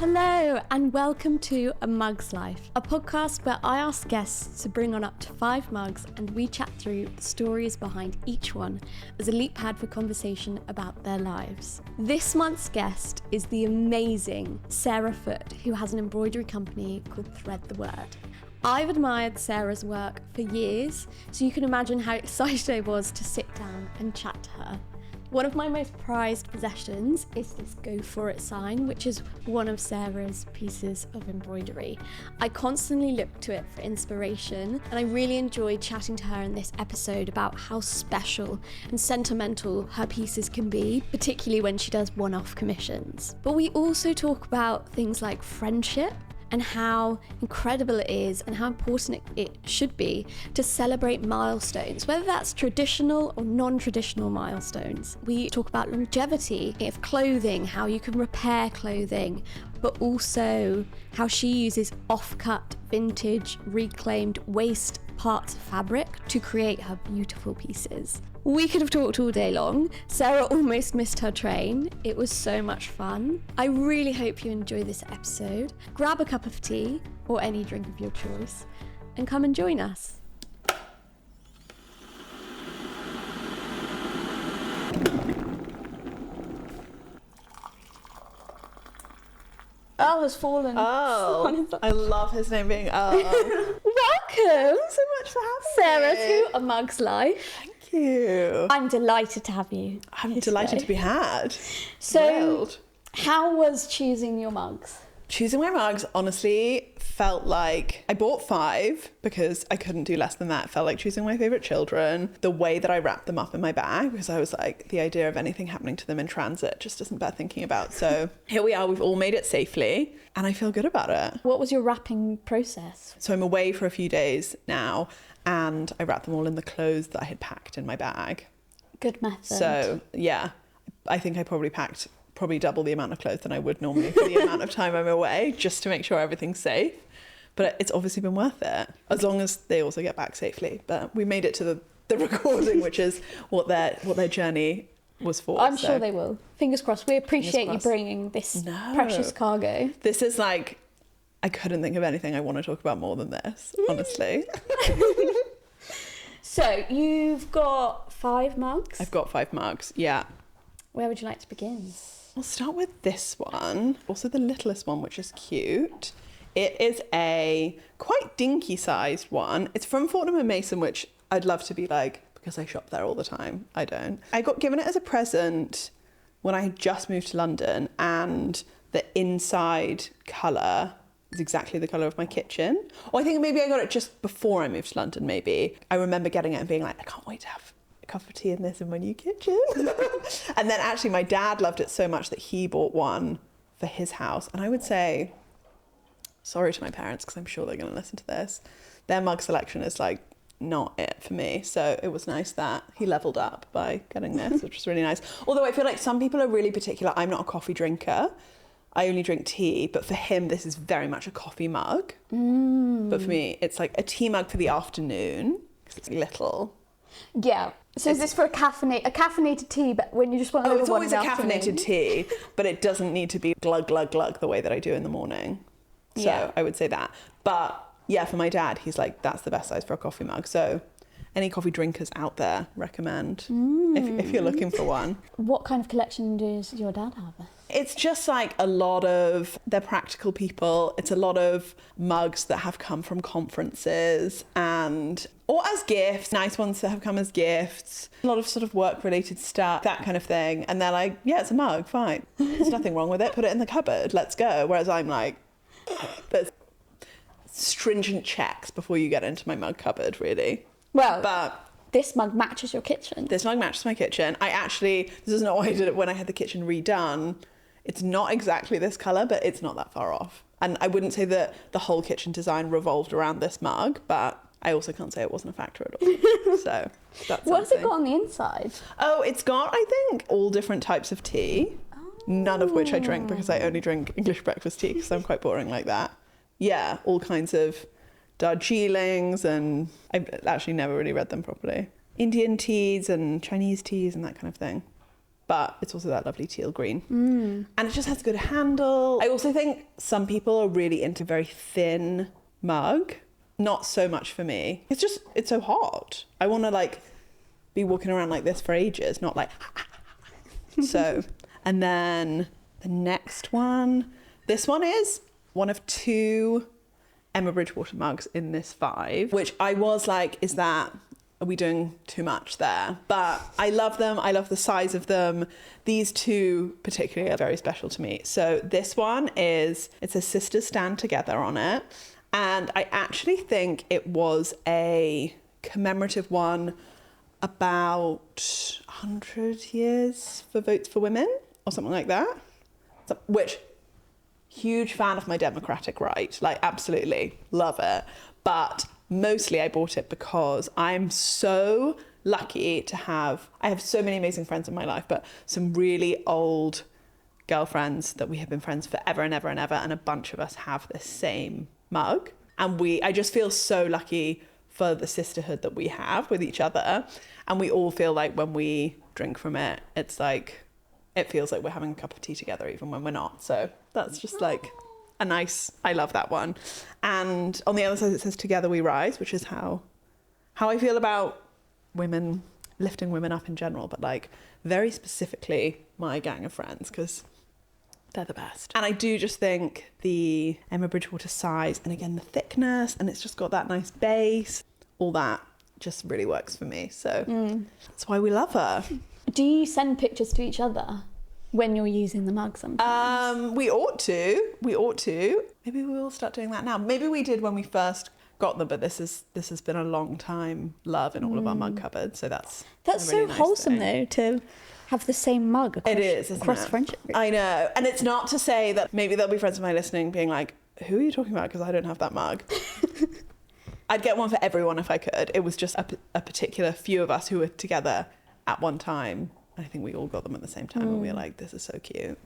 Hello and welcome to A Mug's Life, a podcast where I ask guests to bring on up to 5 mugs and we chat through the stories behind each one as a leap pad for conversation about their lives. This month's guest is the amazing Sarah Foote, who has an embroidery company called Thread the Word. I've admired Sarah's work for years, so you can imagine how excited I was to sit down and chat to her. One of my most prized possessions is this Go For It sign, which is one of Sarah's pieces of embroidery. I constantly look to it for inspiration, and I really enjoyed chatting to her in this episode about how special and sentimental her pieces can be, particularly when she does one-off commissions. But we also talk about things like friendship, and how incredible it is and how important it should be to celebrate milestones, whether that's traditional or non-traditional milestones. We talk about longevity of clothing, how you can repair clothing, but also how she uses off-cut, vintage, reclaimed waste parts of fabric to create her beautiful pieces. We could have talked all day long. Sarah almost missed her train. It was so much fun. I really hope you enjoy this episode. Grab a cup of tea or any drink of your choice and come and join us. Al has fallen. Oh, I love his name being Al. Welcome so much for having Sarah me. to A Mug's Life. Thank you. I'm delighted to have you. I'm here delighted today. to be had. So, Thrilled. how was choosing your mugs? Choosing my mugs honestly felt like I bought 5 because I couldn't do less than that. It felt like choosing my favourite children. The way that I wrapped them up in my bag, because I was like, the idea of anything happening to them in transit just isn't bad thinking about. So here we are, we've all made it safely and I feel good about it. What was your wrapping process? So I'm away for a few days now and I wrapped them all in the clothes that I had packed in my bag. Good method. So yeah, I think I probably packed double the amount of clothes than I would normally for the amount of time I'm away, just to make sure everything's safe. But it's obviously been worth it, as long as they also get back safely. But we made it to the recording, which is what their journey was for. I'm sure they will. Fingers crossed. We appreciate you bringing this precious cargo. This is like, I couldn't think of anything I want to talk about more than this, honestly. So you've got 5 mugs? I've got 5 mugs, yeah. Where would you like to begin? I'll start with this one, also the littlest one, which is cute. It is a quite dinky sized one. It's from Fortnum Mason, which I'd love to be like, because I shop there all the time. I don't. I got given it as a present when I had just moved to London, and the inside colour is exactly the colour of my kitchen. Or I think maybe I got it just before I moved to London, maybe. I remember getting it and being like, I can't wait to have cup of tea in this in my new kitchen. And then actually my dad loved it so much that he bought one for his house. And I would say, sorry to my parents, because I'm sure they're going to listen to this, their mug selection is like not it for me. So it was nice that he leveled up by getting this, which was really nice. Although I feel like some people are really particular. I'm not a coffee drinker. I only drink tea, but for him this is very much a coffee mug. But for me it's like a tea mug for the afternoon because it's little. Yeah. So is this for a caffeinated tea, but when you just want a little one in the afternoon? It's always a caffeinated tea, but it doesn't need to be glug, glug, glug the way that I do in the morning. So yeah. I would say that. But yeah, for my dad, he's like, that's the best size for a coffee mug. So any coffee drinkers out there, recommend if you're looking for one. What kind of collection does your dad have? It's just like a lot of, they're practical people. It's a lot of mugs that have come from conferences or as gifts, nice ones that have come as gifts, a lot of sort of work related stuff, that kind of thing. And they're like, yeah, it's a mug, fine. There's nothing wrong with it. Put it in the cupboard. Let's go. Whereas I'm like, there's stringent checks before you get into my mug cupboard, really. Well, but this mug matches your kitchen. This mug matches my kitchen. This is not what I did it when I had the kitchen redone. It's not exactly this colour, but it's not that far off. And I wouldn't say that the whole kitchen design revolved around this mug, but I also can't say it wasn't a factor at all. So that's What's it got on the inside? Oh, it's got, I think, all different types of tea. None of which I drink because I only drink English breakfast tea because I'm quite boring like that. Yeah, all kinds of Darjeelings, and I've actually never really read them properly. Indian teas and Chinese teas and that kind of thing. but it's also that lovely teal green. And it just has a good handle. I also think some people are really into very thin mug. Not so much for me. It's so hot. I want to like be walking around like this for ages, not like so. And then the next one, this one is one of 2 Emma Bridgewater mugs in this 5, which I was like, are we doing too much there? But I love them. I love the size of them. These 2 particularly are very special to me. So this one it says Sisters Stand Together on it. And I actually think it was a commemorative one about 100 years for votes for women or something like that. Which, huge fan of my democratic right. Like, absolutely love it. But mostly I bought it because I'm so lucky to I have so many amazing friends in my life, but some really old girlfriends that we have been friends forever and ever and ever, and a bunch of us have the same mug. And I just feel so lucky for the sisterhood that we have with each other. And we all feel like when we drink from it, it's like, it feels like we're having a cup of tea together even when we're not. So that's just like I love that one. And on the other side it says Together We Rise, which is how I feel about women, lifting women up in general, but like very specifically my gang of friends, because they're the best. And I do just think the Emma Bridgewater size, and again the thickness, and it's just got that nice base, all that just really works for me. So that's why we love her. Do you send pictures to each other when you're using the mug sometimes? We ought to. Maybe we will start doing that now. Maybe we did when we first got them, but this has been a long time love in all of our mug cupboards. So that's so really nice wholesome thing. though, to have the same mug across, it is, isn't across it? friendship groups. I know. And it's not to say that maybe there'll be friends of mine listening being like, who are you talking about? Because I don't have that mug. I'd get one for everyone if I could. It was just a particular few of us who were together at one time. I think we all got them at the same time and we were like, this is so cute.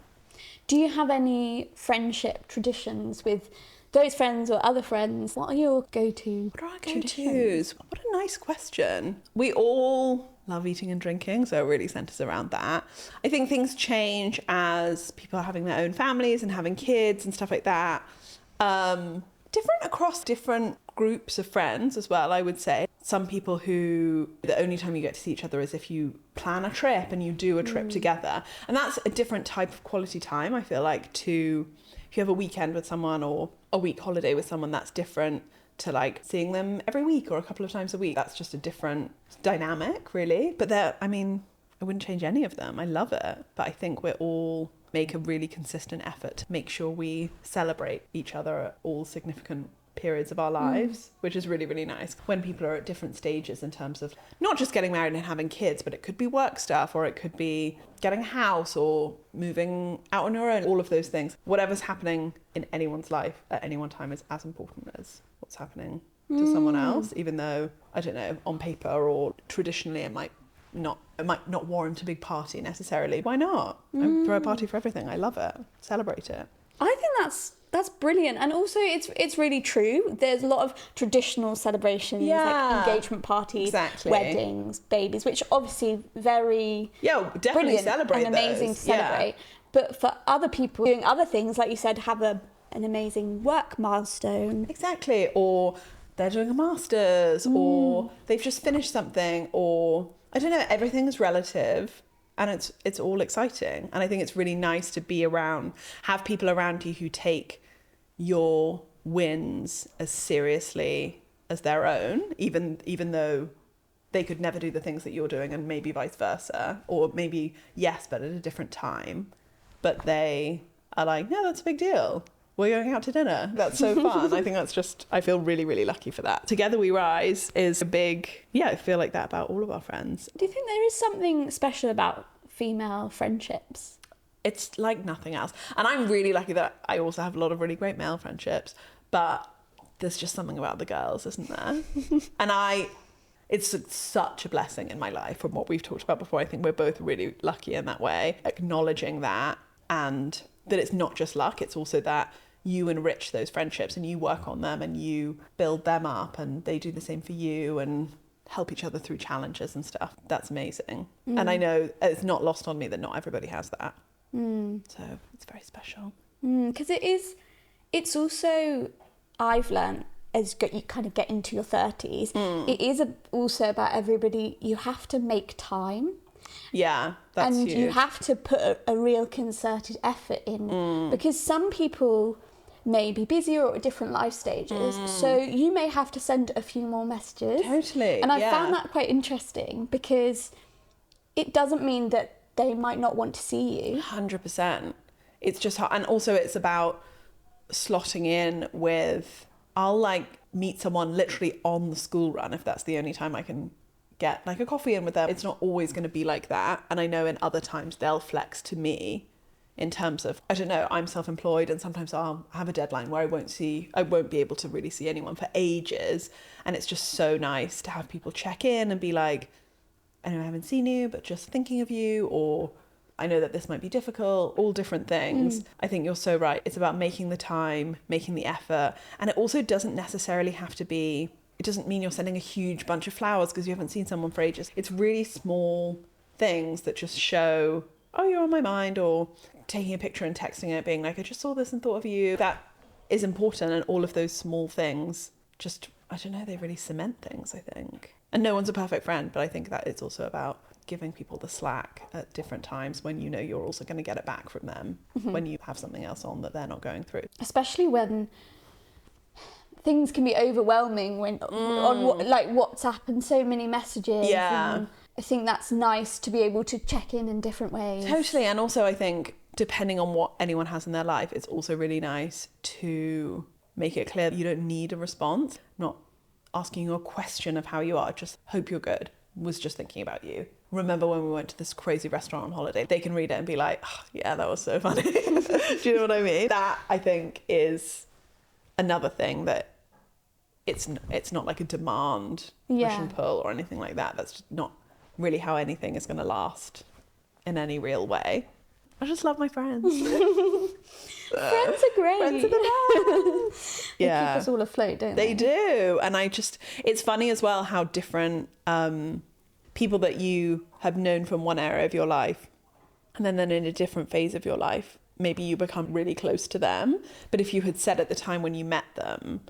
Do you have any friendship traditions with those friends or other friends? What are your go-to traditions? What a nice question. We all love eating and drinking, so it really centres around that. I think things change as people are having their own families and having kids and stuff like that. Different across different groups of friends as well, I would say. Some people who the only time you get to see each other is if you plan a trip and you do a trip together. And that's a different type of quality time, I feel like, to if you have a weekend with someone or a week holiday with someone, that's different to like seeing them every week or a couple of times a week. That's just a different dynamic, really. But I wouldn't change any of them. I love it. But I think we're all make a really consistent effort to make sure we celebrate each other at all significant periods of our lives, which is really, really nice. When people are at different stages in terms of not just getting married and having kids, but it could be work stuff, or it could be getting a house or moving out on your own, all of those things. Whatever's happening in anyone's life at any one time is as important as what's happening to someone else, even though, I don't know, on paper or traditionally it might not warrant a big party necessarily. Why not? I throw a party for everything. I love it. Celebrate it. I think that's brilliant, and also it's really true. There's a lot of traditional celebrations, like engagement parties, weddings, babies, which obviously very definitely celebrate and amazing those. to celebrate. But for other people doing other things, like you said, have an amazing work milestone. Exactly, or they're doing a master's, or they've just finished something, or I don't know. Everything's relative. And it's all exciting. And I think it's really nice to be around, have people around you who take your wins as seriously as their own, even though they could never do the things that you're doing, and maybe vice versa. Or maybe, yes, but at a different time. But they are like, no, that's a big deal. We're going out to dinner. That's so fun. I think I feel really, really lucky for that. Together We Rise is a big, I feel like that about all of our friends. Do you think there is something special about female friendships? It's like nothing else. And I'm really lucky that I also have a lot of really great male friendships, but there's just something about the girls, isn't there? And it's such a blessing in my life from what we've talked about before. I think we're both really lucky in that way, acknowledging that, and that it's not just luck, it's also that you enrich those friendships and you work on them and you build them up and they do the same for you, and help each other through challenges and stuff. That's amazing. And I know it's not lost on me that not everybody has that. So it's very special. Because it's also, I've learned, as you kind of get into your 30s, it is also about everybody, you have to make time. Yeah, that's and huge. You have to put a real concerted effort in, because some people may be busier or at different life stages, so you may have to send a few more messages. Totally. And I found that quite interesting, because it doesn't mean that they might not want to see you. 100%. It's just hard. And also it's about slotting in with, I'll like meet someone literally on the school run if that's the only time I can get like a coffee in with them. It's not always going to be like that. And I know in other times they'll flex to me in terms of, I don't know, I'm self-employed and sometimes I'll have a deadline where I won't be able to really see anyone for ages. And it's just so nice to have people check in and be like, I know I haven't seen you, but just thinking of you, or I know that this might be difficult, all different things. I think you're so right. It's about making the time, making the effort. And it also doesn't necessarily have to be, it doesn't mean you're sending a huge bunch of flowers because you haven't seen someone for ages. It's really small things that just show, oh, you're on my mind, or taking a picture and texting it, being like, I just saw this and thought of you. That is important. And all of those small things just, I don't know, they really cement things, I think. And no one's a perfect friend, but I think that it's also about giving people the slack at different times when you know you're also going to get it back from them when you have something else on that they're not going through. Especially when things can be overwhelming when on like WhatsApp and so many messages. Yeah. And I think that's nice to be able to check in different ways. Totally. And also I think depending on what anyone has in their life, it's also really nice to make it clear that you don't need a response. Not asking you a question of how you are, just hope you're good, was just thinking about you. Remember when we went to this crazy restaurant on holiday? They can read it and be like, oh, yeah, that was so funny. Do you know what I mean? That, I think, is another thing that it's not like a demand, push and pull or anything like that. That's just not really how anything is going to last in any real way. I just love my friends. Friends are great. Friends are the best. They keep us all afloat, don't they? They do. And it's funny as well how different people that you have known from one area of your life, and then in a different phase of your life, maybe you become really close to them. But if you had said at the time when you met them,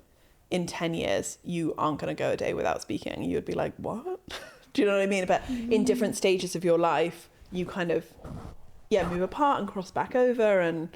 in 10 years, you aren't going to go a day without speaking, you would be like, what? Do you know what I mean? But in different stages of your life, you kind of, move apart and cross back over. And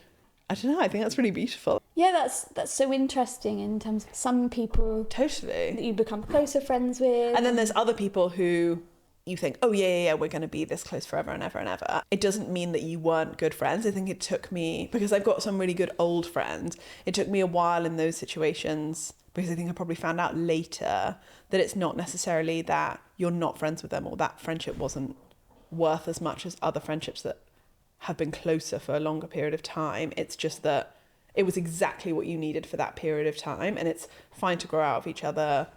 I don't know, I think that's really beautiful. Yeah, that's so interesting in terms of some people Totally that you become closer friends with. And then there's other people who you think, oh, yeah, we're going to be this close forever and ever and ever. It doesn't mean that you weren't good friends. I think it took me, because I've got some really good old friends, it took me a while in those situations, because I think I probably found out later that it's not necessarily that you're not friends with them or that friendship wasn't worth as much as other friendships that have been closer for a longer period of time. It's just that it was exactly what you needed for that period of time, and it's fine to grow out of each other.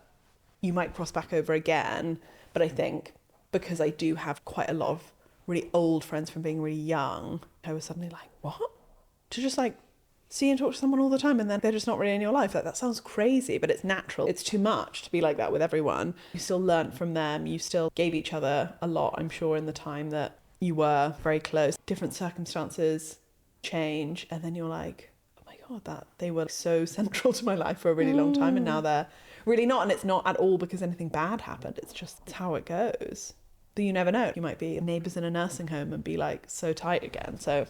You might cross back over again, but I think because I do have quite a lot of really old friends from being really young, I was suddenly like, what? To just like see and talk to someone all the time and then they're just not really in your life. Like, that sounds crazy, but it's natural. It's too much to be like that with everyone. You still learnt from them. You still gave each other a lot, I'm sure, in the time that you were very close. Different circumstances change, and then you're like, oh my God, that they were so central to my life for a really long time, and now they're really not. And it's not at all because anything bad happened. It's just it's how it goes. But you never know. You might be neighbours in a nursing home and be like so tight again. So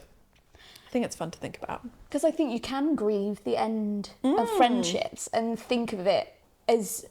I think it's fun to think about. Because I think you can grieve the end of friendships and think of it as,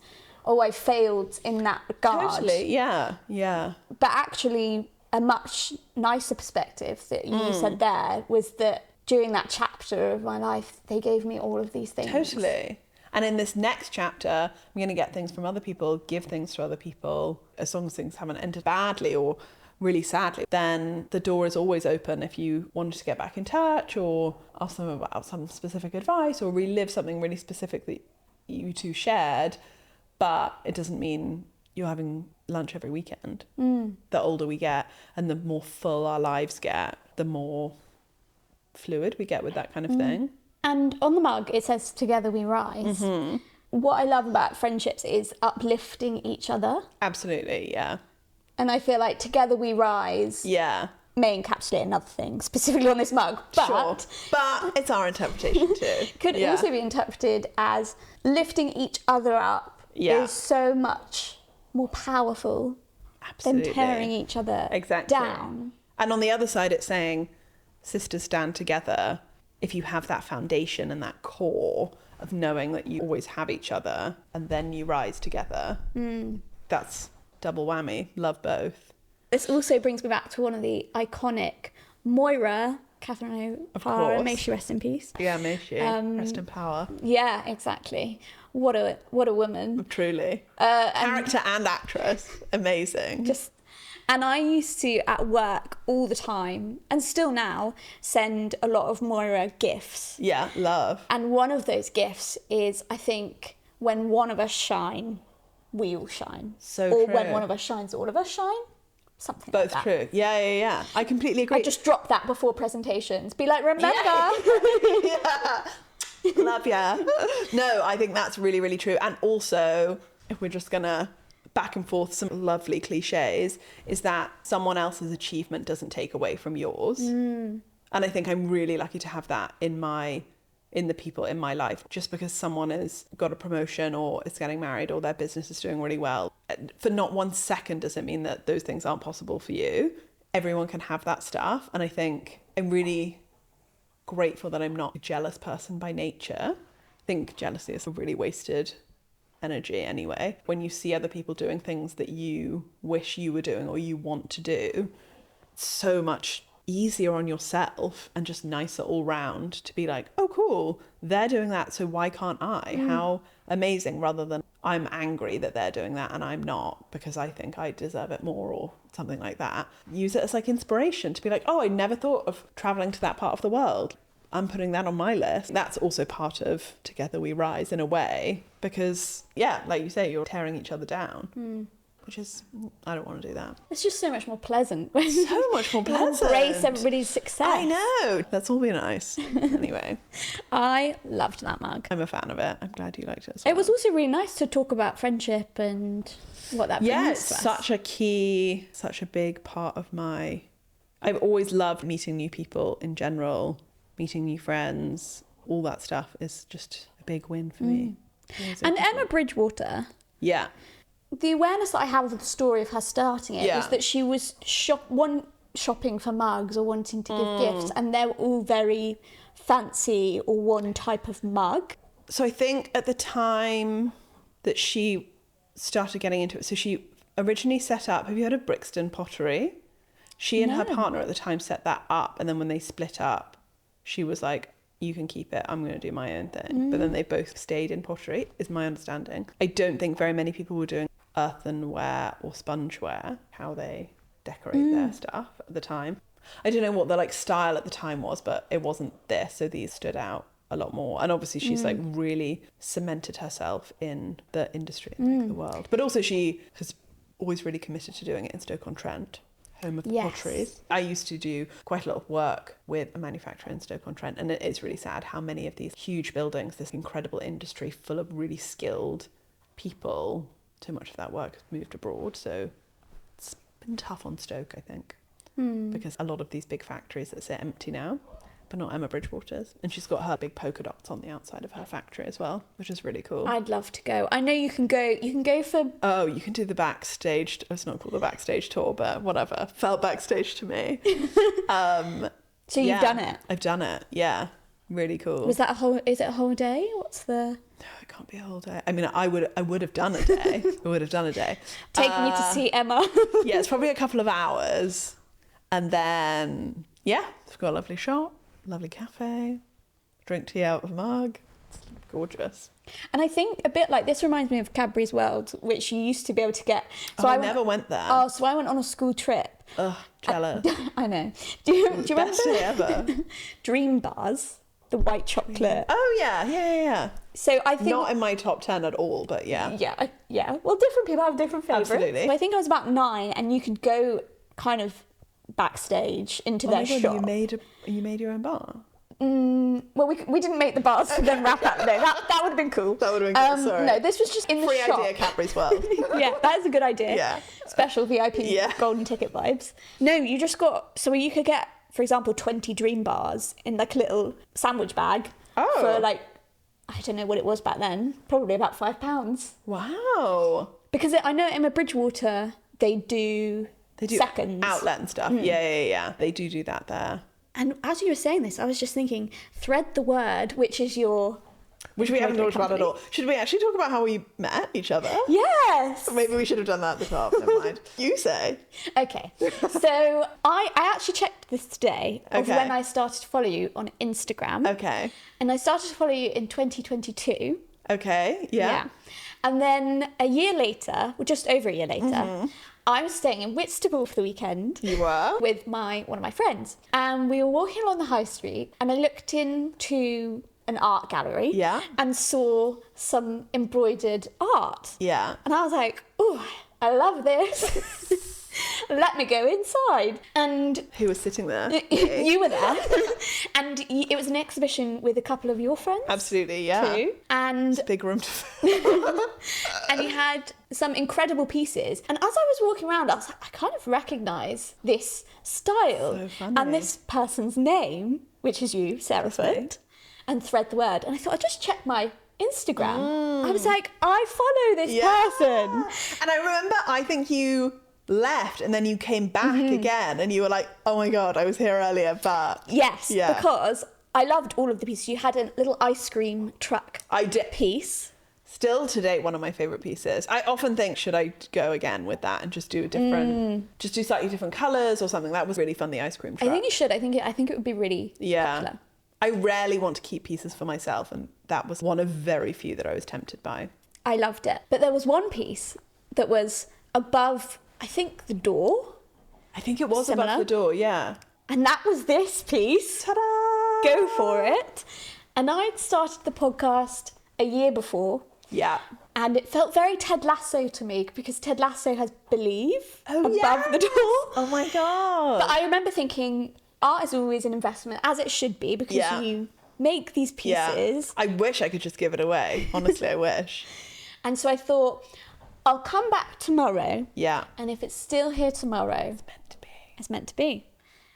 oh, I failed in that regard. Totally, yeah. But actually, a much nicer perspective that you said there was that during that chapter of my life, they gave me all of these things. Totally. And in this next chapter, I'm going to get things from other people, give things to other people. As long as things haven't ended badly or really sadly, then the door is always open if you wanted to get back in touch or ask them about some specific advice or relive something really specific that you two shared. But it doesn't mean you're having lunch every weekend. The older we get and the more full our lives get, the more fluid we get with that kind of thing. And on the mug, it says, "Together we rise." what I love about friendships is uplifting each other. Absolutely, yeah. And I feel like Together We Rise may encapsulate another thing, specifically on this mug. But, sure. But it's our interpretation too. Could also be interpreted as lifting each other up is so much more powerful than tearing each other down. And on the other side, it's saying sisters stand together. If you have that foundation and that core of knowing that you always have each other and then you rise together, that's double whammy. Love both. This also brings me back to one of the iconic Moira, Catherine O'Hara, may she rest in peace. Yeah, may she rest in power. Yeah, exactly. What a woman. Truly. Character and actress. Amazing. And I used to, at work all the time, and still now, send a lot of Moira gifts. Yeah, love. And one of those gifts is, I think, when one of us shine, we all shine. Or True. when one of us shines, all of us shine. Something like that. Both true. Yeah. I completely agree. I just drop that before presentations. Be like, remember? Yeah. Love ya. No, I think that's really, really true. And also, if we're just going to back and forth some lovely cliches, is that someone else's achievement doesn't take away from yours. And I think I'm really lucky to have that in the people in my life. Just because someone has got a promotion or is getting married or their business is doing really well, for not 1 second does it mean that those things aren't possible for you. Everyone can have that stuff. And I think I'm really grateful that I'm not a jealous person by nature. I think jealousy is a really wasted energy anyway. When you see other people doing things that you wish you were doing or you want to do, it's so much easier on yourself and just nicer all round to be like, oh cool, they're doing that, so why can't I? How amazing, rather than I'm angry that they're doing that and I'm not because I think I deserve it more or something like that. Use it as like inspiration to be like, oh, I never thought of traveling to that part of the world. I'm putting that on my list. That's also part of Together We Rise in a way, because like you say, you're tearing each other down. Which is, I don't want to do that. It's just so much more pleasant. So much more pleasant. Embrace everybody's success. I know. Let's all be nice. Anyway. I loved that mug. I'm a fan of it. I'm glad you liked it as well. It was also really nice to talk about friendship and what that brings it's to us. such a big part of I've always loved meeting new people in general, meeting new friends. All that stuff is just a big win for me. And Emma Bridgewater. Yeah. The awareness that I have of the story of her starting it was that she was shopping for mugs or wanting to give gifts, and they were all very fancy or one type of mug. So I think at the time that she started getting into it, so she originally set up, have you heard of Brixton Pottery? She and her partner at the time set that up, and then when they split up, she was like, you can keep it, I'm going to do my own thing. But then they both stayed in pottery, is my understanding. I don't think very many people were doing earthenware or spongeware, how they decorate their stuff at the time. I don't know what the style at the time was, but it wasn't this, so these stood out a lot more. And obviously she's really cemented herself in the industry and the world. But also she has always really committed to doing it in Stoke-on-Trent, home of the potteries. I used to do quite a lot of work with a manufacturer in Stoke-on-Trent, and it is really sad how many of these huge buildings, this incredible industry full of really skilled people, so much of that work has moved abroad. So it's been tough on Stoke, I think, because a lot of these big factories that sit empty now, but not Emma Bridgewater's. And she's got her big polka dots on the outside of her factory as well, which is really cool. I'd love to go. I know you can go for... Oh, you can do the backstage, it's not called the backstage tour, but whatever. Felt backstage to me. So you've done it? I've done it, yeah. Really cool. Was that is it a whole day? What's the... No, it can't be a whole day. I mean, I would have done a day. I would have done a day. Take me to see Emma. Yeah, it's probably a couple of hours. And then, it's got a lovely shop, lovely cafe, drink tea out of a mug. It's gorgeous. And I think a bit like this reminds me of Cadbury's World, which you used to be able to get. So I never went there. Oh, so I went on a school trip. Ugh, jealous. I know. Do you remember? Best day ever. Dream bars, the white chocolate. Oh yeah. So I think not in my top 10 at all, but yeah. Yeah. Well, different people have different favourites. Absolutely. So I think I was about 9, and you could go kind of backstage into their shop. You made your own bar? Well, we didn't make the bars to then wrap up. No, that would have been cool. That would have been cool, sorry. No, this was just in the Free shop. idea, Cadbury's World. Yeah, that is a good idea. Yeah. Special VIP golden ticket vibes. No, you just got, so you could get, for example, 20 dream bars in like a little sandwich bag for like, I don't know what it was back then, probably about £5. Wow. Because I know in Bridgewater, they do seconds. Outlet and stuff. Yeah. They do that there. And as you were saying this, I was just thinking, Thread the Word, which is your... Which we haven't talked about at all. Should we actually talk about how we met each other? Yes! Or maybe we should have done that at the top. Never mind. You say. Okay. So I actually checked this today of when I started to follow you on Instagram. Okay. And I started to follow you in 2022. Okay, yeah. And then a year later, well, just over a year later, I was staying in Whitstable for the weekend. You were? With one of my friends. And we were walking along the high street and I looked into an art gallery and saw some embroidered art. Yeah. And I was like, oh, I love this. Let me go inside. And who was sitting there? You were there. And it was an exhibition with a couple of your friends. Absolutely, yeah. Too. And it's a big room to fill. And you had some incredible pieces. And as I was walking around, I was like, I kind of recognise this style. So funny. And this person's name, which is you, Sarah Foot, and Thread the Word. And I thought, I'd just check my Instagram. I was like, I follow this person. And I remember, I think you left and then you came back again and you were like, oh my God, I was here earlier, but... Yes, because I loved all of the pieces. You had a little ice cream truck piece. Still to date, one of my favourite pieces. I often think, should I go again with that and just do a different, just do slightly different colours or something? That was really fun, the ice cream truck. I think you should. I think it would be really popular. I rarely want to keep pieces for myself, and that was one of very few that I was tempted by. I loved it. But there was one piece that was above, I think, the door. I think it was above the door, yeah. And that was this piece. Ta-da! Go for it. And I'd started the podcast a year before. Yeah. And it felt very Ted Lasso to me because Ted Lasso has Believe above the door. Oh my God. But I remember thinking, art is always an investment, as it should be, because you make these pieces. Yeah. I wish I could just give it away. Honestly, I wish. And so I thought, I'll come back tomorrow. Yeah. And if it's still here tomorrow, it's meant to be. It's meant to be.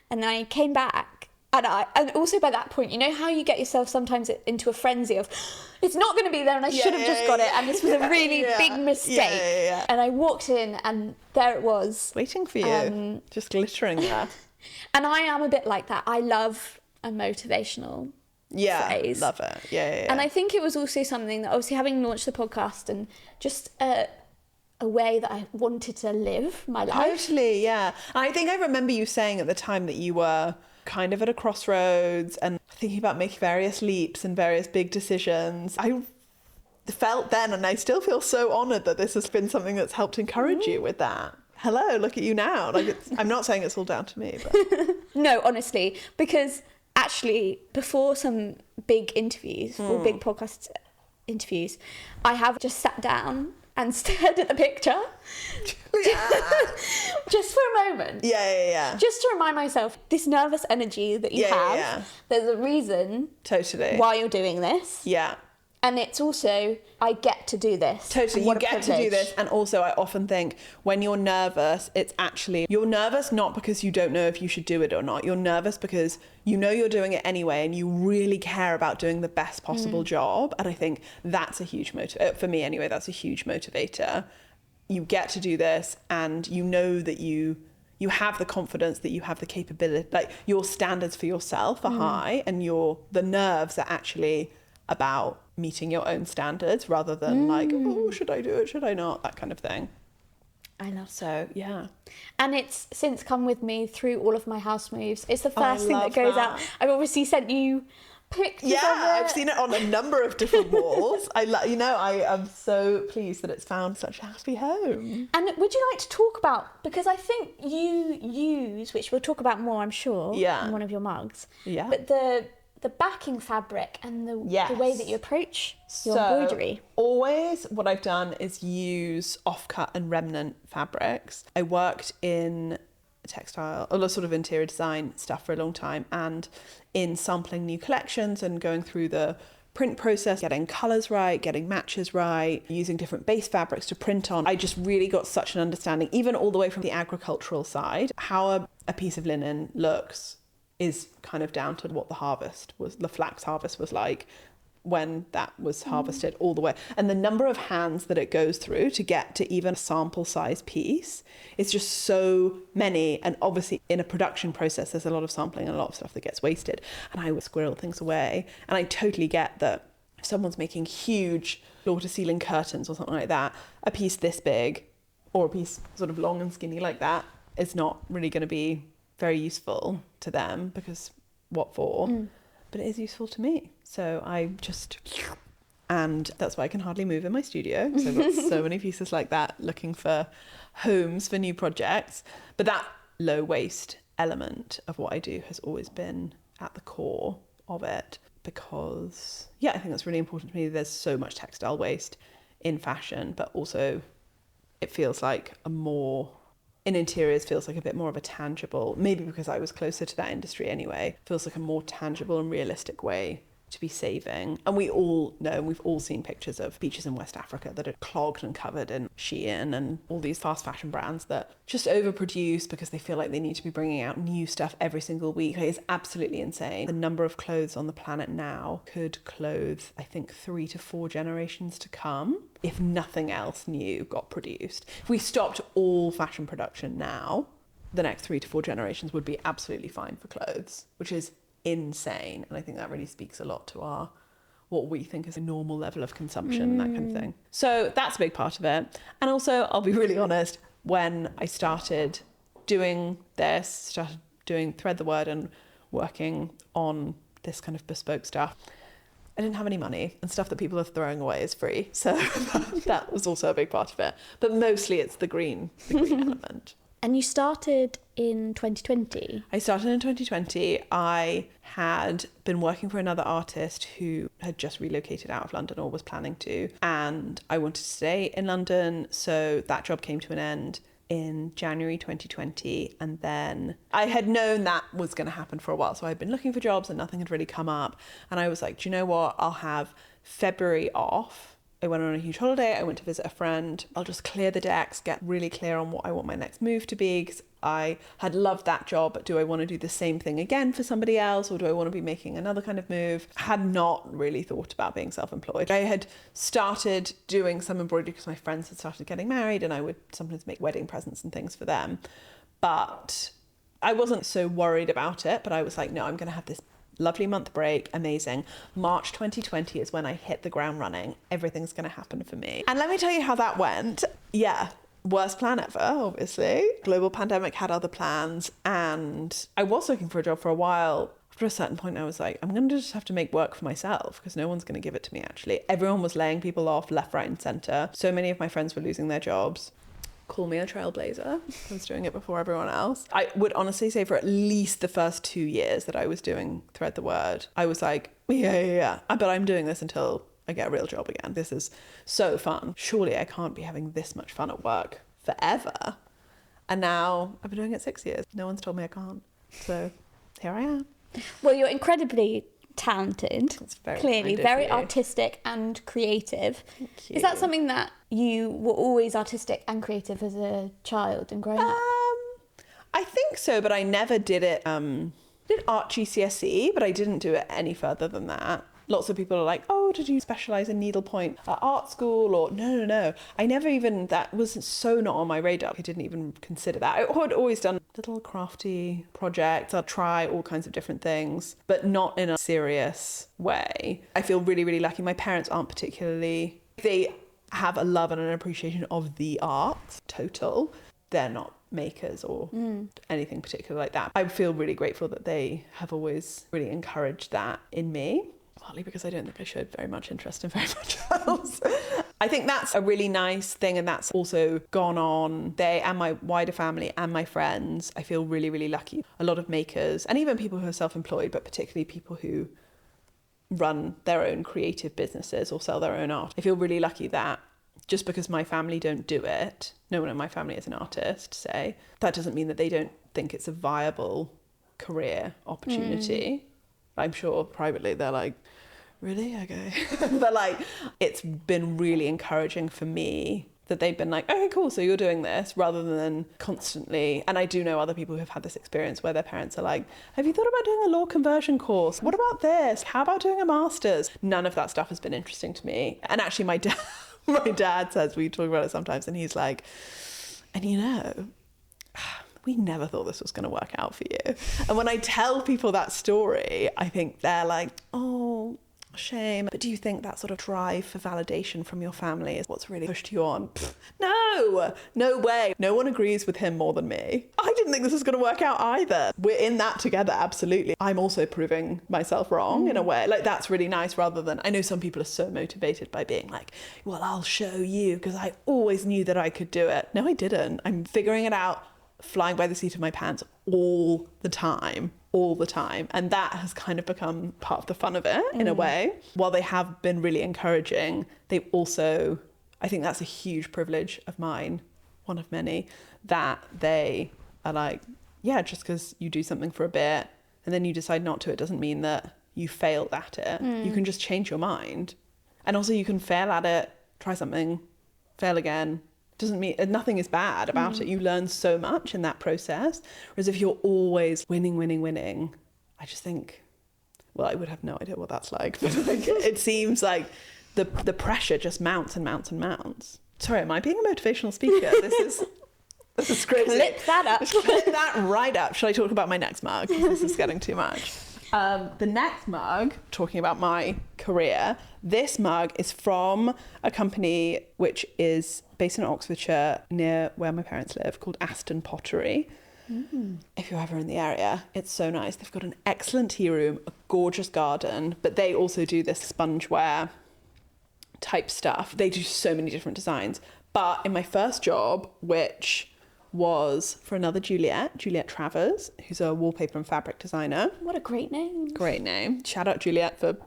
And then I came back. And also by that point, you know how you get yourself sometimes into a frenzy of, it's not going to be there and I should have just got it. And this was a really big mistake. And I walked in and there it was. Waiting for you. Just glittering there. And I am a bit like that. I love a motivational phrase. Love it. Yeah. And I think it was also something that, obviously, having launched the podcast and just a way that I wanted to live my life. Totally, yeah. I think I remember you saying at the time that you were kind of at a crossroads and thinking about making various leaps and various big decisions. I felt then, and I still feel so honoured that this has been something that's helped encourage you with that. Hello, look at you now. Like, I'm not saying it's all down to me, but... No, honestly, because actually before some big interviews or big podcast interviews, I have just sat down and stared at the picture. Just for a moment. Yeah. Just to remind myself, this nervous energy that you have, there's a reason why you're doing this. Yeah. And it's also, I get to do this. Totally, you get to do this. And also, I often think when you're nervous, it's actually, you're nervous not because you don't know if you should do it or not. You're nervous because you know you're doing it anyway and you really care about doing the best possible job. And I think that's a huge motivator. For me anyway, that's a huge motivator. You get to do this and you know that you have the confidence, that you have the capability, like your standards for yourself are high and the nerves are actually about meeting your own standards rather than like, oh, should I do it? Should I not? That kind of thing. I love so, yeah. And it's since come with me through all of my house moves. It's the first thing that goes out. I've obviously sent you pictures of it. I've seen it on a number of different walls. I am so pleased that it's found such a happy home. And would you like to talk about, because I think you use, which we'll talk about more, I'm sure, in one of your mugs. Yeah. But the backing fabric and the way that you approach your embroidery. Always what I've done is use offcut and remnant fabrics. I worked in textile, a lot of sort of interior design stuff for a long time, and in sampling new collections and going through the print process, getting colours right, getting matches right, using different base fabrics to print on. I just really got such an understanding, even all the way from the agricultural side, how a piece of linen looks is kind of down to what the flax harvest was like when that was harvested all the way. And the number of hands that it goes through to get to even a sample size piece is just so many. And obviously in a production process, there's a lot of sampling and a lot of stuff that gets wasted. And I would squirrel things away. And I totally get that if someone's making huge floor-to-ceiling curtains or something like that, a piece this big or a piece sort of long and skinny like that is not really going to be very useful to them, because what for? But it is useful to me. So and that's why I can hardly move in my studio. So I've got so many pieces like that, looking for homes for new projects. But that low waste element of what I do has always been at the core of it, because I think that's really important to me. There's so much textile waste in fashion, but also it feels like in interiors feels like a bit more of a tangible, maybe because I was closer to that industry anyway, feels like a more tangible and realistic way to be saving. And we all know, and we've all seen pictures of beaches in West Africa that are clogged and covered in Shein and all these fast fashion brands that just overproduce because they feel like they need to be bringing out new stuff every single week. It's absolutely insane. The number of clothes on the planet now could clothe, I think, 3 to 4 generations to come if nothing else new got produced. If we stopped all fashion production now, the next 3 to 4 generations would be absolutely fine for clothes, which is insane. And I think that really speaks a lot to what we think is a normal level of consumption and that kind of thing. So that's a big part of it. And also, I'll be really honest, when I started doing Thread the Word and working on this kind of bespoke stuff, I didn't have any money, and stuff that people are throwing away is free. So that was also a big part of it. But mostly it's the green element. And you started in 2020? I started in 2020. I had been working for another artist who had just relocated out of London, or was planning to, and I wanted to stay in London, so that job came to an end in January 2020. And then I had known that was going to happen for a while, so I'd been looking for jobs and nothing had really come up, and I was like, do you know what, I'll have February off. I went on a huge holiday. I went to visit a friend. I'll just clear the decks, get really clear on what I want my next move to be, because I had loved that job, but do I want to do the same thing again for somebody else, or do I want to be making another kind of move? I had not really thought about being self-employed. I had started doing some embroidery because my friends had started getting married, and I would sometimes make wedding presents and things for them. But I wasn't so worried about it, but I was like, no, I'm going to have this lovely month break, amazing. March 2020 is when I hit the ground running. Everything's going to happen for me. And let me tell you how that went. Yeah, worst plan ever, obviously. Global pandemic had other plans, and I was looking for a job for a while. After a certain point, I was like, I'm going to just have to make work for myself, because no one's going to give it to me, actually. Everyone was laying people off left, right, and centre. So many of my friends were losing their jobs. Call me a trailblazer. I was doing it before everyone else. I would honestly say for at least the first 2 years that I was doing Thread the Word, I was like, yeah. But I'm doing this until I get a real job again. This is so fun. Surely I can't be having this much fun at work forever. And now I've been doing it 6 years. No one's told me I can't. So here I am. Well, you're incredibly talented. That's very clearly very artistic and creative. Thank you. Is that something that you were always artistic and creative as a child and growing up? I think so, but I never did it. Did art GCSE, but I didn't do it any further than that. Lots of people are like, oh, did you specialise in needlepoint at art school? Or no. I never even, that was so not on my radar. I didn't even consider that. I had always done little crafty projects. I'll try all kinds of different things, but not in a serious way. I feel really, really lucky. My parents aren't particularly, they have a love and an appreciation of the arts, total. They're not makers or anything particular like that. I feel really grateful that they have always really encouraged that in me. Partly because I don't think I showed very much interest in very much else. I think that's a really nice thing, and that's also gone on. They and my wider family and my friends, I feel really, really lucky. A lot of makers, and even people who are self-employed, but particularly people who run their own creative businesses or sell their own art. I feel really lucky that just because my family don't do it, no one in my family is an artist, say, that doesn't mean that they don't think it's a viable career opportunity. I'm sure privately they're like, really? Okay. But like, it's been really encouraging for me that they've been like, okay, cool, so you're doing this, rather than constantly. And I do know other people who've had this experience where their parents are like, have you thought about doing a law conversion course? What about this? How about doing a master's? None of that stuff has been interesting to me. And actually my dad says, we talk about it sometimes, and he's like, and you know, we never thought this was going to work out for you. And when I tell people that story, I think they're like, oh, shame. But do you think that sort of drive for validation from your family is what's really pushed you on? No way. No one agrees with him more than me. I didn't think this was going to work out either. We're in that together, absolutely. I'm also proving myself wrong in a way. Like, that's really nice, rather than, I know some people are so motivated by being like, well, I'll show you because I always knew that I could do it. No, I didn't. I'm figuring it out, flying by the seat of my pants all the time. And that has kind of become part of the fun of it in a way. While they have been really encouraging, they've also, I think that's a huge privilege of mine, one of many, that they are like, yeah, just because you do something for a bit and then you decide not to, it doesn't mean that you failed at it. You can just change your mind. And also you can fail at it, try something, fail again. Doesn't mean nothing is bad about it. You learn so much in that process. Whereas if you're always winning, I just think, well, I would have no idea what that's like. But like, it seems like the pressure just mounts and mounts and mounts. Sorry, am I being a motivational speaker? This is crazy. Clip that up. Clip that right up. Shall I talk about my next mug? This is getting too much. The next mug, talking about my career, this mug is from a company which is based in Oxfordshire near where my parents live, called Aston Pottery. If you're ever in the area, it's so nice. They've got an excellent tea room, a gorgeous garden, but they also do this spongeware type stuff. They do so many different designs. But in my first job, which was for another Juliet Travers, who's a wallpaper and fabric designer. What a great name. Great name. Shout out Juliet for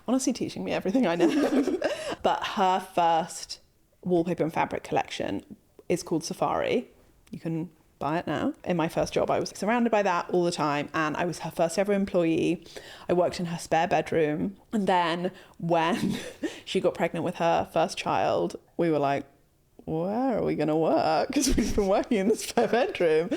honestly teaching me everything I know. But her first wallpaper and fabric collection is called Safari. You can buy it now. In my first job, I was surrounded by that all the time, and I was her first ever employee. I worked in her spare bedroom. And then when she got pregnant with her first child, we were like, where are we going to work? Because we've been working in the spare bedroom.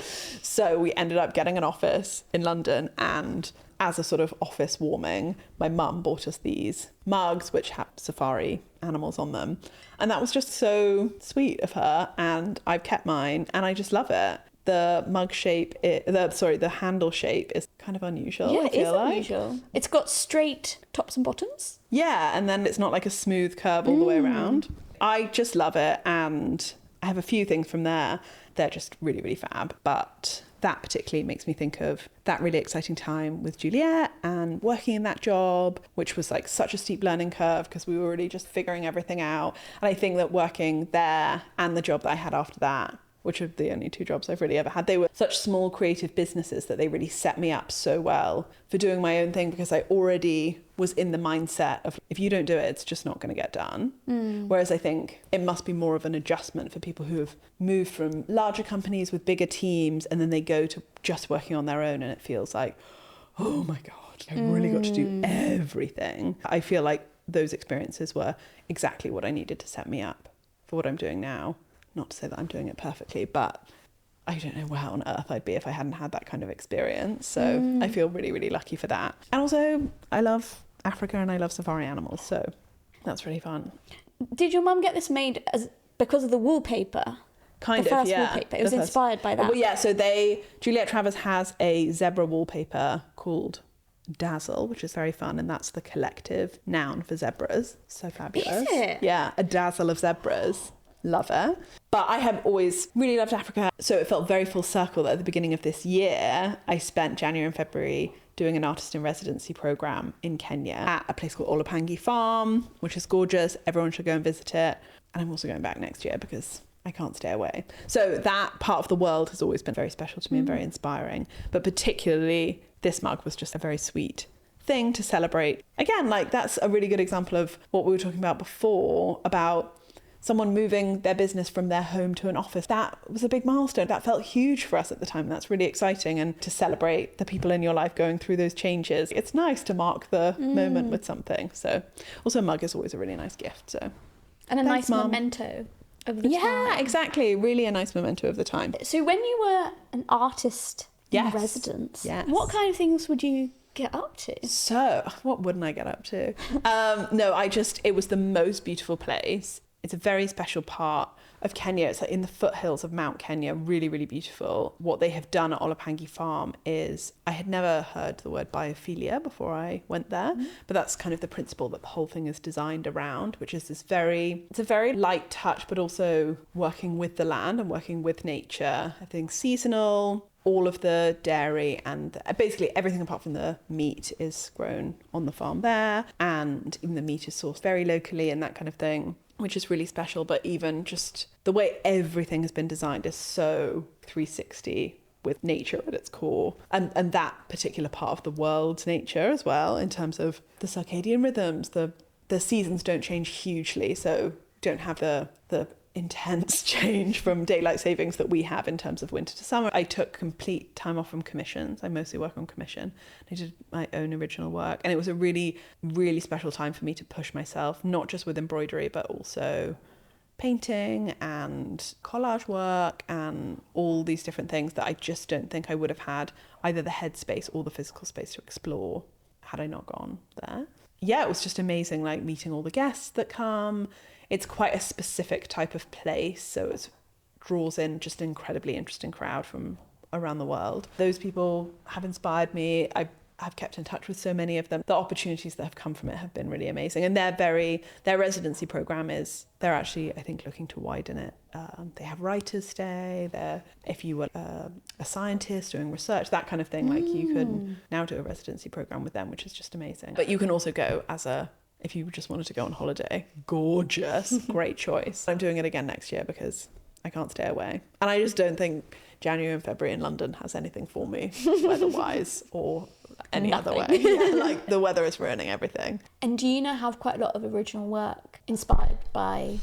So we ended up getting an office in London, and as a sort of office warming, my mum bought us these mugs which have safari animals on them. And that was just so sweet of her, and I've kept mine and I just love it. The mug shape, the handle shape is kind of unusual. Yeah, I it feel is like. unusual. It's got straight tops and bottoms. Yeah, and then it's not like a smooth curve all the way around. I just love it, and I have a few things from there. They're just really, really fab. But that particularly makes me think of that really exciting time with Juliet and working in that job, which was like such a steep learning curve because we were really just figuring everything out. And I think that working there and the job that I had after that, which are the only two jobs I've really ever had, they were such small creative businesses that they really set me up so well for doing my own thing, because I already was in the mindset of, if you don't do it, it's just not going to get done. Whereas I think it must be more of an adjustment for people who have moved from larger companies with bigger teams, and then they go to just working on their own, and it feels like, oh my God, I really got to do everything. I feel like those experiences were exactly what I needed to set me up for what I'm doing now. Not to say that I'm doing it perfectly, but I don't know where on earth I'd be if I hadn't had that kind of experience. So I feel really, really lucky for that. And also, I love Africa and I love safari animals, so that's really fun. Did your mum get this made because of the wallpaper? Kind the of, first yeah. wallpaper. It was inspired by that. Well, yeah, so Juliet Travers has a zebra wallpaper called Dazzle, which is very fun, and that's the collective noun for zebras. So fabulous. Is it? Yeah, a dazzle of zebras. Love it. But I have always really loved Africa, so it felt very full circle that at the beginning of this year I spent January and February doing an artist in residency program in Kenya at a place called Olepangi Farm, which is gorgeous. Everyone should go and visit it. And I'm also going back next year because I can't stay away. So that part of the world has always been very special to me and very inspiring. But particularly this mug was just a very sweet thing to celebrate. Again, like that's a really good example of what we were talking about before, about someone moving their business from their home to an office. That was a big milestone. That felt huge for us at the time. And that's really exciting. And to celebrate the people in your life going through those changes, it's nice to mark the moment with something. So also a mug is always a really nice gift. So And a thanks, nice Mum. memento of the time. Yeah, exactly. Really a nice memento of the time. So when you were an artist in Yes. residence, Yes. what kind of things would you get up to? So, what wouldn't I get up to? No, it was the most beautiful place. It's a very special part of Kenya. It's like in the foothills of Mount Kenya, really, really beautiful. What they have done at Olepangi Farm is, I had never heard the word biophilia before I went there, but that's kind of the principle that the whole thing is designed around, which is it's a very light touch, but also working with the land and working with nature. I think seasonal, all of the dairy and basically everything apart from the meat is grown on the farm there, and even the meat is sourced very locally and that kind of thing, which is really special. But even just the way everything has been designed is so 360 with nature at its core, and that particular part of the world's nature as well, in terms of the circadian rhythms. The seasons don't change hugely, so don't have the intense change from daylight savings that we have in terms of winter to summer. I took complete time off from commissions. I mostly work on commission. I did my own original work, and it was a really, really special time for me to push myself, not just with embroidery, but also painting and collage work and all these different things that I just don't think I would have had either the headspace or the physical space to explore had I not gone there. Yeah, it was just amazing, like meeting all the guests that come. It's quite a specific type of place, so it draws in just an incredibly interesting crowd from around the world. Those people have inspired me. I've kept in touch with so many of them. The opportunities that have come from it have been really amazing. And their residency program they're actually, I think, looking to widen it. They have writers stay. If you were a scientist doing research, that kind of thing, like you could now do a residency program with them, which is just amazing. But you can also go if you just wanted to go on holiday. Gorgeous, great choice. I'm doing it again next year because I can't stay away. And I just don't think January and February in London has anything for me, weather-wise or any other way. Yeah, like the weather is ruining everything. And do you now have quite a lot of original work inspired by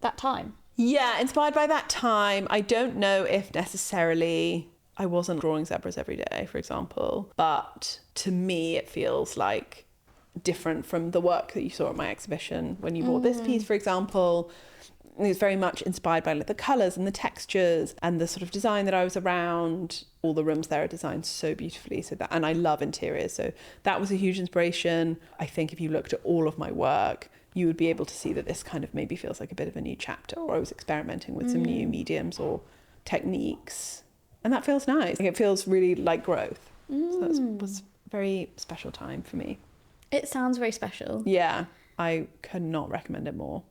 that time? Yeah, inspired by that time. I don't know if necessarily I wasn't drawing zebras every day, for example, but to me it feels like different from the work that you saw at my exhibition when you bought this piece, for example. It was very much inspired by like the colours and the textures and the sort of design that I was around. All the rooms there are designed so beautifully, and I love interiors, so that was a huge inspiration. I think if you looked at all of my work, you would be able to see that this kind of maybe feels like a bit of a new chapter, or I was experimenting with some new mediums or techniques, and that feels nice. It feels really like growth. So that was a very special time for me. It sounds very special. Yeah, I could not recommend it more.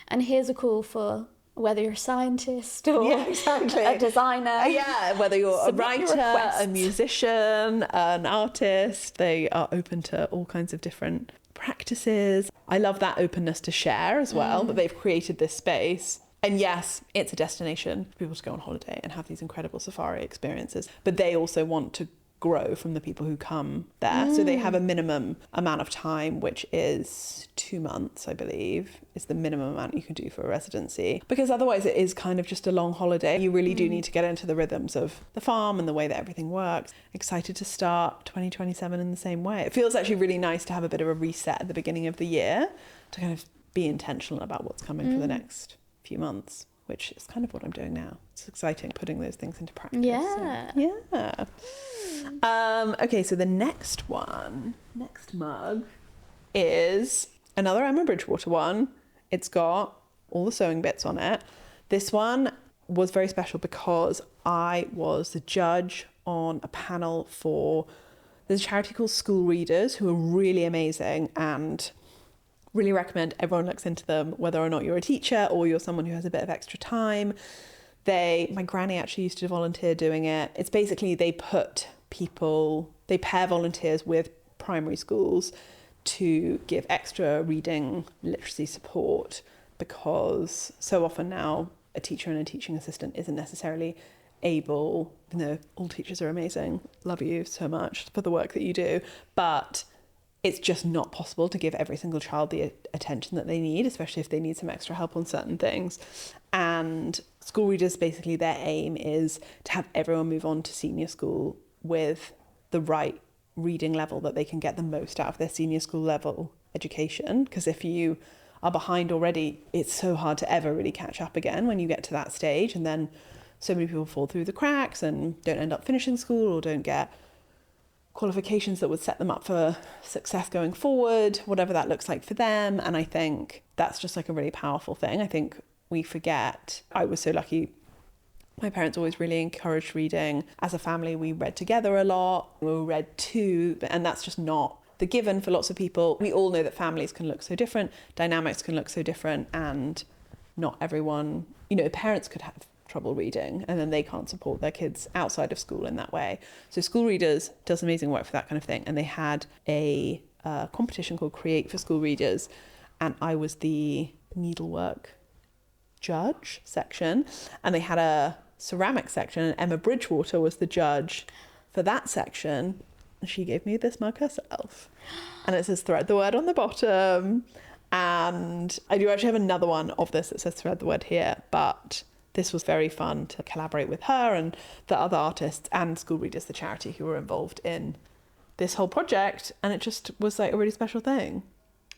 And here's a call for whether you're a scientist or exactly. a designer. Yeah, whether you're a Submit writer, your requests. a musician, an artist, they are open to all kinds of different practices. I love that openness to share as well, that they've created this space. And yes, it's a destination for people to go on holiday and have these incredible safari experiences, but they also want to grow from the people who come there. So they have a minimum amount of time, which is 2 months, I believe, is the minimum amount you can do for a residency, because otherwise it is kind of just a long holiday. You really do need to get into the rhythms of the farm and the way that everything works. Excited to start 2027 in the same way. It feels actually really nice to have a bit of a reset at the beginning of the year, to kind of be intentional about what's coming for the next few months, which is kind of what I'm doing now. It's exciting putting those things into practice. Yeah. So, yeah. Okay, so the next mug is another Emma Bridgewater one. It's got all the sewing bits on it. This one was very special because I was the judge on a panel for, there's a charity called Schoolreaders who are really amazing, and really recommend everyone looks into them, whether or not you're a teacher or you're someone who has a bit of extra time. My granny actually used to volunteer doing it. It's basically they pair volunteers with primary schools to give extra reading literacy support, because so often now a teacher and a teaching assistant isn't necessarily able, all teachers are amazing, love you so much for the work that you do, but it's just not possible to give every single child the attention that they need, especially if they need some extra help on certain things. And Schoolreaders, basically their aim is to have everyone move on to senior school with the right reading level that they can get the most out of their senior school level education. Because if you are behind already, it's so hard to ever really catch up again when you get to that stage. And then so many people fall through the cracks and don't end up finishing school or don't get qualifications that would set them up for success going forward, whatever that looks like for them. And I think that's just like a really powerful thing. I think we forget. I was so lucky. My parents always really encouraged reading. As a family, we read together a lot. We read too, and that's just not the given for lots of people. We all know that families can look so different, dynamics can look so different, and not everyone, parents could have trouble reading and then they can't support their kids outside of school in that way. So Schoolreaders does amazing work for that kind of thing. And they had a competition called Create for Schoolreaders, and I was the needlework judge section, and they had a ceramic section, and Emma Bridgewater was the judge for that section. She gave me this mug herself, and it says Thread the Word on the bottom. And I do actually have another one of this that says Thread the Word here, but this was very fun to collaborate with her and the other artists and Schoolreaders, the charity, who were involved in this whole project. And it just was like a really special thing.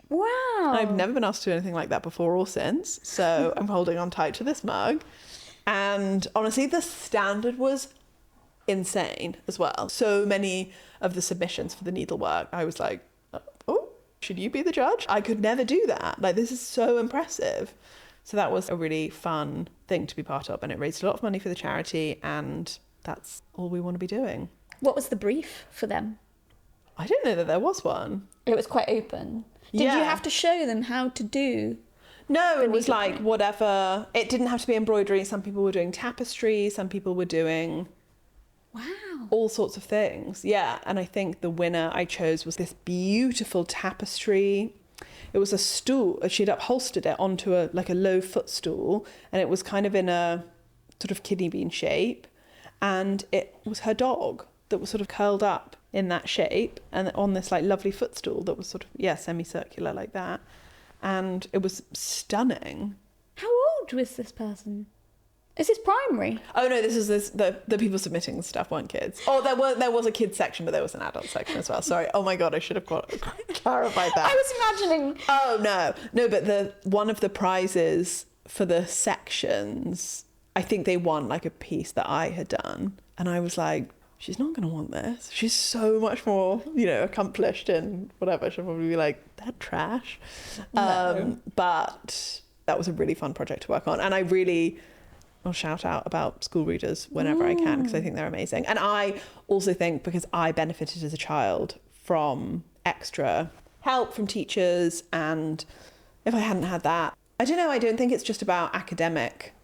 Wow. I've never been asked to do anything like that before or since. So I'm holding on tight to this mug. And honestly, the standard was insane as well. So many of the submissions for the needlework, I was like, oh, should you be the judge? I could never do that. Like, this is so impressive. So that was a really fun thing to be part of, and it raised a lot of money for the charity, and that's all we want to be doing. What was the brief for them? I didn't know that there was one. It was quite open. Did you have to show them how to do? No, it was like whatever. It didn't have to be embroidery. Some people were doing tapestry. Some people were doing all sorts of things. Yeah, and I think the winner I chose was this beautiful tapestry. It was a stool. She'd upholstered it onto a low footstool, and it was kind of in a sort of kidney bean shape, and it was her dog that was sort of curled up in that shape and on this like lovely footstool that was sort of semicircular like that, and it was stunning. How old was this person? Is this primary? Oh no, this is the people submitting the stuff weren't kids. Oh, there was a kids section, but there was an adult section as well. Sorry. Oh my god, I should have clarified that. I was imagining. Oh no, but one of the prizes for the sections, I think they won like a piece that I had done, and I was like, she's not going to want this. She's so much more, accomplished and whatever. She'll probably be like, that trash. No. But that was a really fun project to work on, and I'll shout out about Schoolreaders whenever I can, because I think they're amazing. And I also think, because I benefited as a child from extra help from teachers, and if I hadn't had that, I don't know, I don't think it's just about academic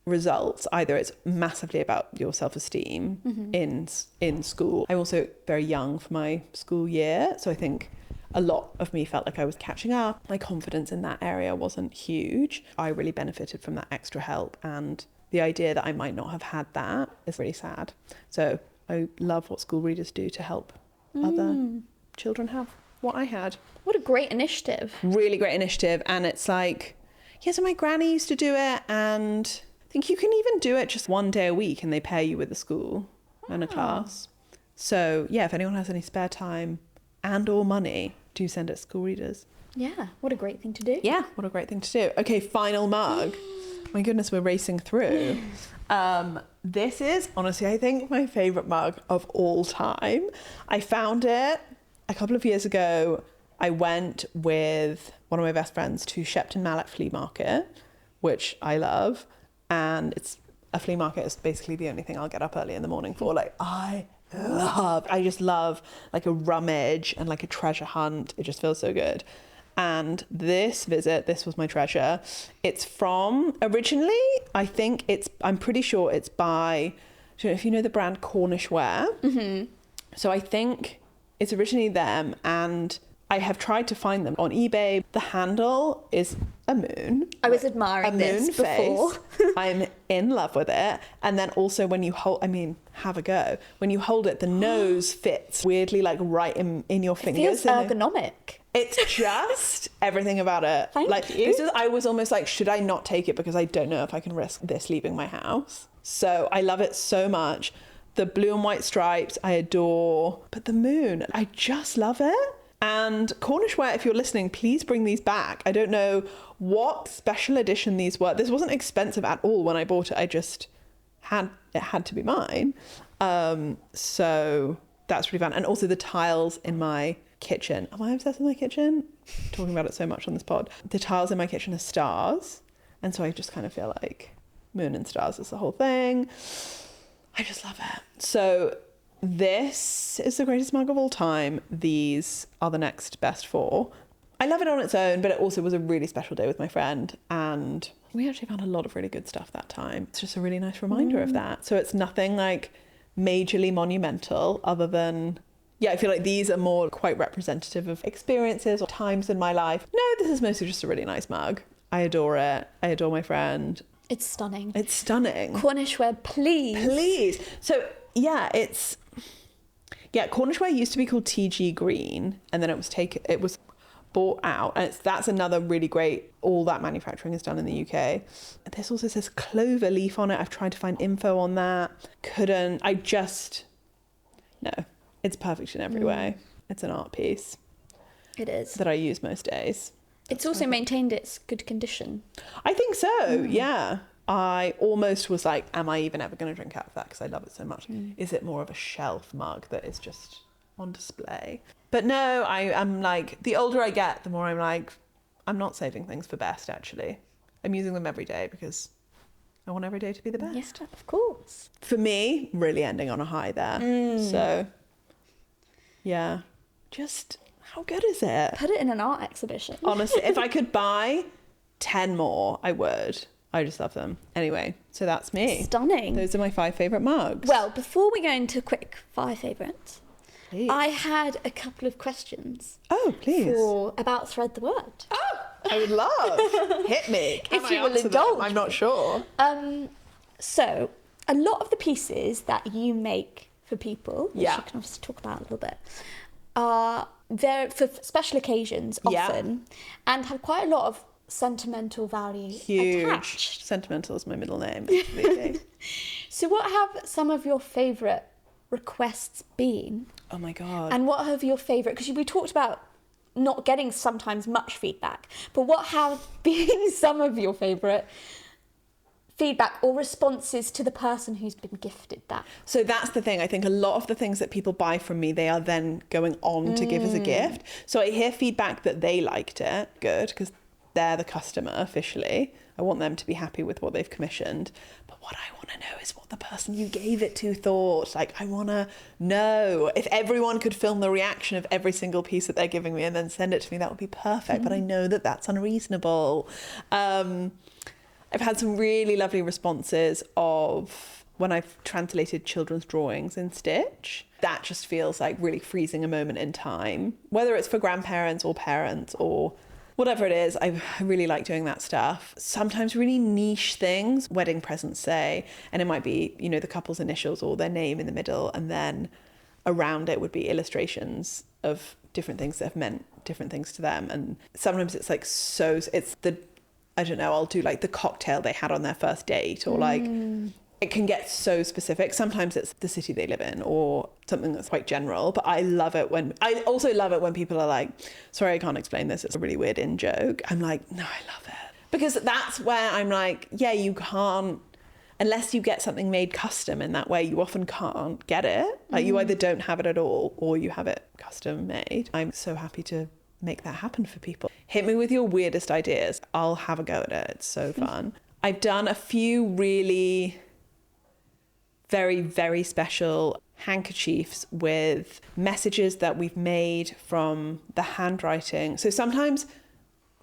results either. It's massively about your self-esteem in school. I'm also very young for my school year, so I think a lot of me felt like I was catching up. My confidence in that area wasn't huge. I really benefited from that extra help, and the idea that I might not have had that is really sad. So I love what Schoolreaders do to help other children have what I had. What a great initiative. Really great initiative. And it's like, so my granny used to do it, and I think you can even do it just one day a week and they pair you with a school and a class. So if anyone has any spare time and or money, do send it to Schoolreaders. Yeah, what a great thing to do. Yeah, what a great thing to do. Okay, final mug. My goodness, we're racing through. This is honestly, I think, my favourite mug of all time. I found it a couple of years ago. I went with one of my best friends to Shepton Mallet flea market, which I love. And it's a flea market is basically the only thing I'll get up early in the morning for. Like, I just love like a rummage and like a treasure hunt. It just feels so good. And this was my treasure. It's from, originally, I'm pretty sure it's by, I don't know if you know the brand Cornishware. So I think it's originally them, and I have tried to find them on eBay. The handle is a moon. I was admiring this before. I'm in love with it. And then also when you hold, I mean, have a go. When you hold it, the nose fits weirdly like right in your fingers. It feels ergonomic. It's just everything about it. Thank you. I was almost like, should I not take it because I don't know if I can risk this leaving my house? So I love it so much. The blue and white stripes, I adore. But the moon, I just love it. And Cornishware, if you're listening, please bring these back. I don't know what special edition these were. This wasn't expensive at all when I bought it. I just had to be mine. So that's really fun. And also the tiles in my kitchen. Am I obsessed with my kitchen? Talking about it so much on this pod. The tiles in my kitchen are stars. And so I just kind of feel like moon and stars is the whole thing. I just love it. So this is the greatest mug of all time. These are the next best 4. I love it on its own, but it also was a really special day with my friend. And we actually found a lot of really good stuff that time. It's just a really nice reminder of that. So it's nothing like majorly monumental other than, yeah, I feel like these are more quite representative of experiences or times in my life. No, this is mostly just a really nice mug. I adore it. I adore my friend. It's stunning. It's stunning. Cornishware, please. Please. So yeah, Cornishware used to be called TG Green, and then it was bought out, and that's another really great, all that manufacturing is done in the UK. This also says clover leaf on it. I've tried to find info on that. No, it's perfect in every way. It's an art piece. It is. That I use most days. It's also maintained its good condition. I think so, yeah. I almost was like, am I even ever going to drink out of that? Because I love it so much. Is it more of a shelf mug that is just on display? But no, I'm like, the older I get, the more I'm like, I'm not saving things for best, actually. I'm using them every day because I want every day to be the best. Yes, of course. For me, really ending on a high there. So, yeah. Just, how good is it? Put it in an art exhibition. Honestly, if I could buy 10 more, I would. I just love them. Anyway, so that's me. Stunning. Those are my 5 favourite mugs. Well, before we go into quick 5 favourites, Please. I had a couple of questions. Oh, please. About Thread the Word. Oh, I would love. Hit me. If you will indulge me. I'm not sure. So, a lot of the pieces that you make for people, which you can obviously talk about a little bit, are there for special occasions often, and have quite a lot of sentimental value attached. Sentimental is my middle name. Absolutely. So what have some of your favourite requests been? Oh my God. And what have your favourite, because we talked about not getting sometimes much feedback, but what have been some of your favourite feedback or responses to the person who's been gifted that? So that's the thing. I think a lot of the things that people buy from me, they are then going on to give as a gift. So I hear feedback that they liked it. Good, because they're the customer officially. I want them to be happy with what they've commissioned. But what I want to know is what the person you gave it to thought. Like, I want to know. If everyone could film the reaction of every single piece that they're giving me and then send it to me, that would be perfect. But I know that that's unreasonable. I've had some really lovely responses of when I've translated children's drawings in Stitch. That just feels like really freezing a moment in time, whether it's for grandparents or parents or whatever it is. I really like doing that stuff. Sometimes really niche things, wedding presents, say, and it might be, you know, the couple's initials or their name in the middle, and then around it would be illustrations of different things that have meant different things to them. And sometimes it's like I don't know, I'll do like the cocktail they had on their first date, or like it can get so specific. Sometimes it's the city they live in or something that's quite general. But I also love it when people are like, sorry, I can't explain this, it's a really weird in-joke. I'm like, no, I love it. Because that's where I'm like, yeah, you can't, unless you get something made custom in that way, you often can't get it. Like you either don't have it at all or you have it custom made. I'm so happy to make that happen for people. Hit me with your weirdest ideas. I'll have a go at it. It's so fun. I've done a few really very, very special handkerchiefs with messages that we've made from the handwriting. So sometimes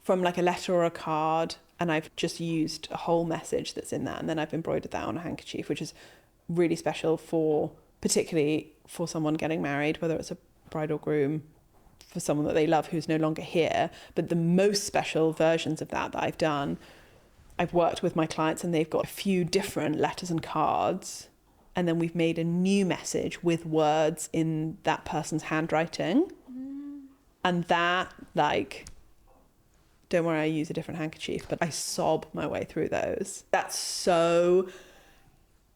from like a letter or a card, and I've just used a whole message that's in that, and then I've embroidered that on a handkerchief, which is really special particularly for someone getting married, whether it's a bride or groom, for someone that they love who's no longer here. But the most special versions of that I've done, I've worked with my clients and they've got a few different letters and cards, and then we've made a new message with words in that person's handwriting. And that, like, don't worry, I use a different handkerchief, but I sob my way through those. That's so,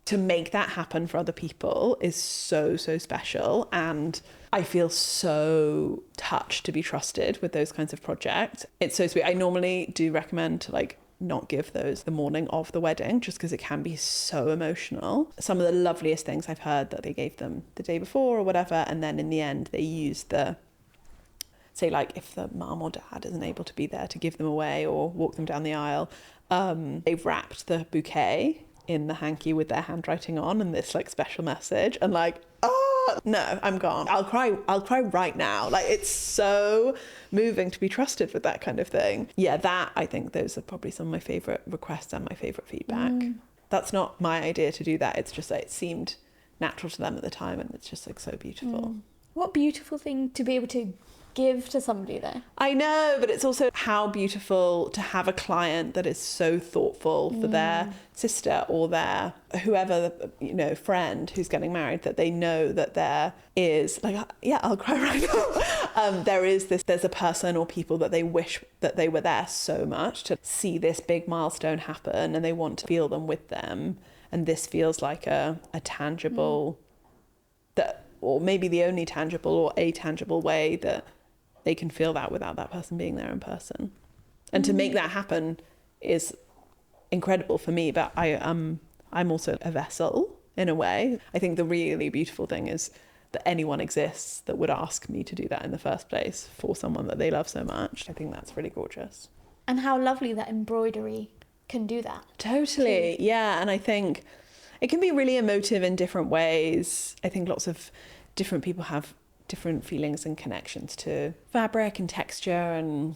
to make that happen for other people is so, so special. And I feel so touched to be trusted with those kinds of projects. It's so sweet. I normally do recommend to, like, not give those the morning of the wedding, just because it can be so emotional. Some of the loveliest things I've heard that they gave them the day before or whatever, and then in the end they used the, say, like, if the mum or dad isn't able to be there to give them away or walk them down the aisle, they've wrapped the bouquet in the hanky with their handwriting on and this, like, special message, and, like, oh no, I'm gone. I'll cry right now. Like, it's so moving to be trusted with that kind of thing. Yeah, that, I think those are probably some of my favorite requests and my favorite feedback. That's not my idea to do that. It's just like, it seemed natural to them at the time, and it's just, like, so beautiful. What beautiful thing to be able to give to somebody though. I know, but it's also how beautiful to have a client that is so thoughtful for their sister or their whoever, you know, friend who's getting married, that they know that there is, like, yeah, I'll cry right now. There's a person or people that they wish that they were there so much to see this big milestone happen, and they want to feel them with them. And this feels like a tangible, that, or maybe the only tangible or a tangible way that they can feel that without that person being there in person. And to make that happen is incredible for me, but I'm also a vessel in a way. I think the really beautiful thing is that anyone exists that would ask me to do that in the first place for someone that they love so much. I think that's really gorgeous. And how lovely that embroidery can do that. Totally, yeah. And I think it can be really emotive in different ways. I think lots of different people have different feelings and connections to fabric and texture and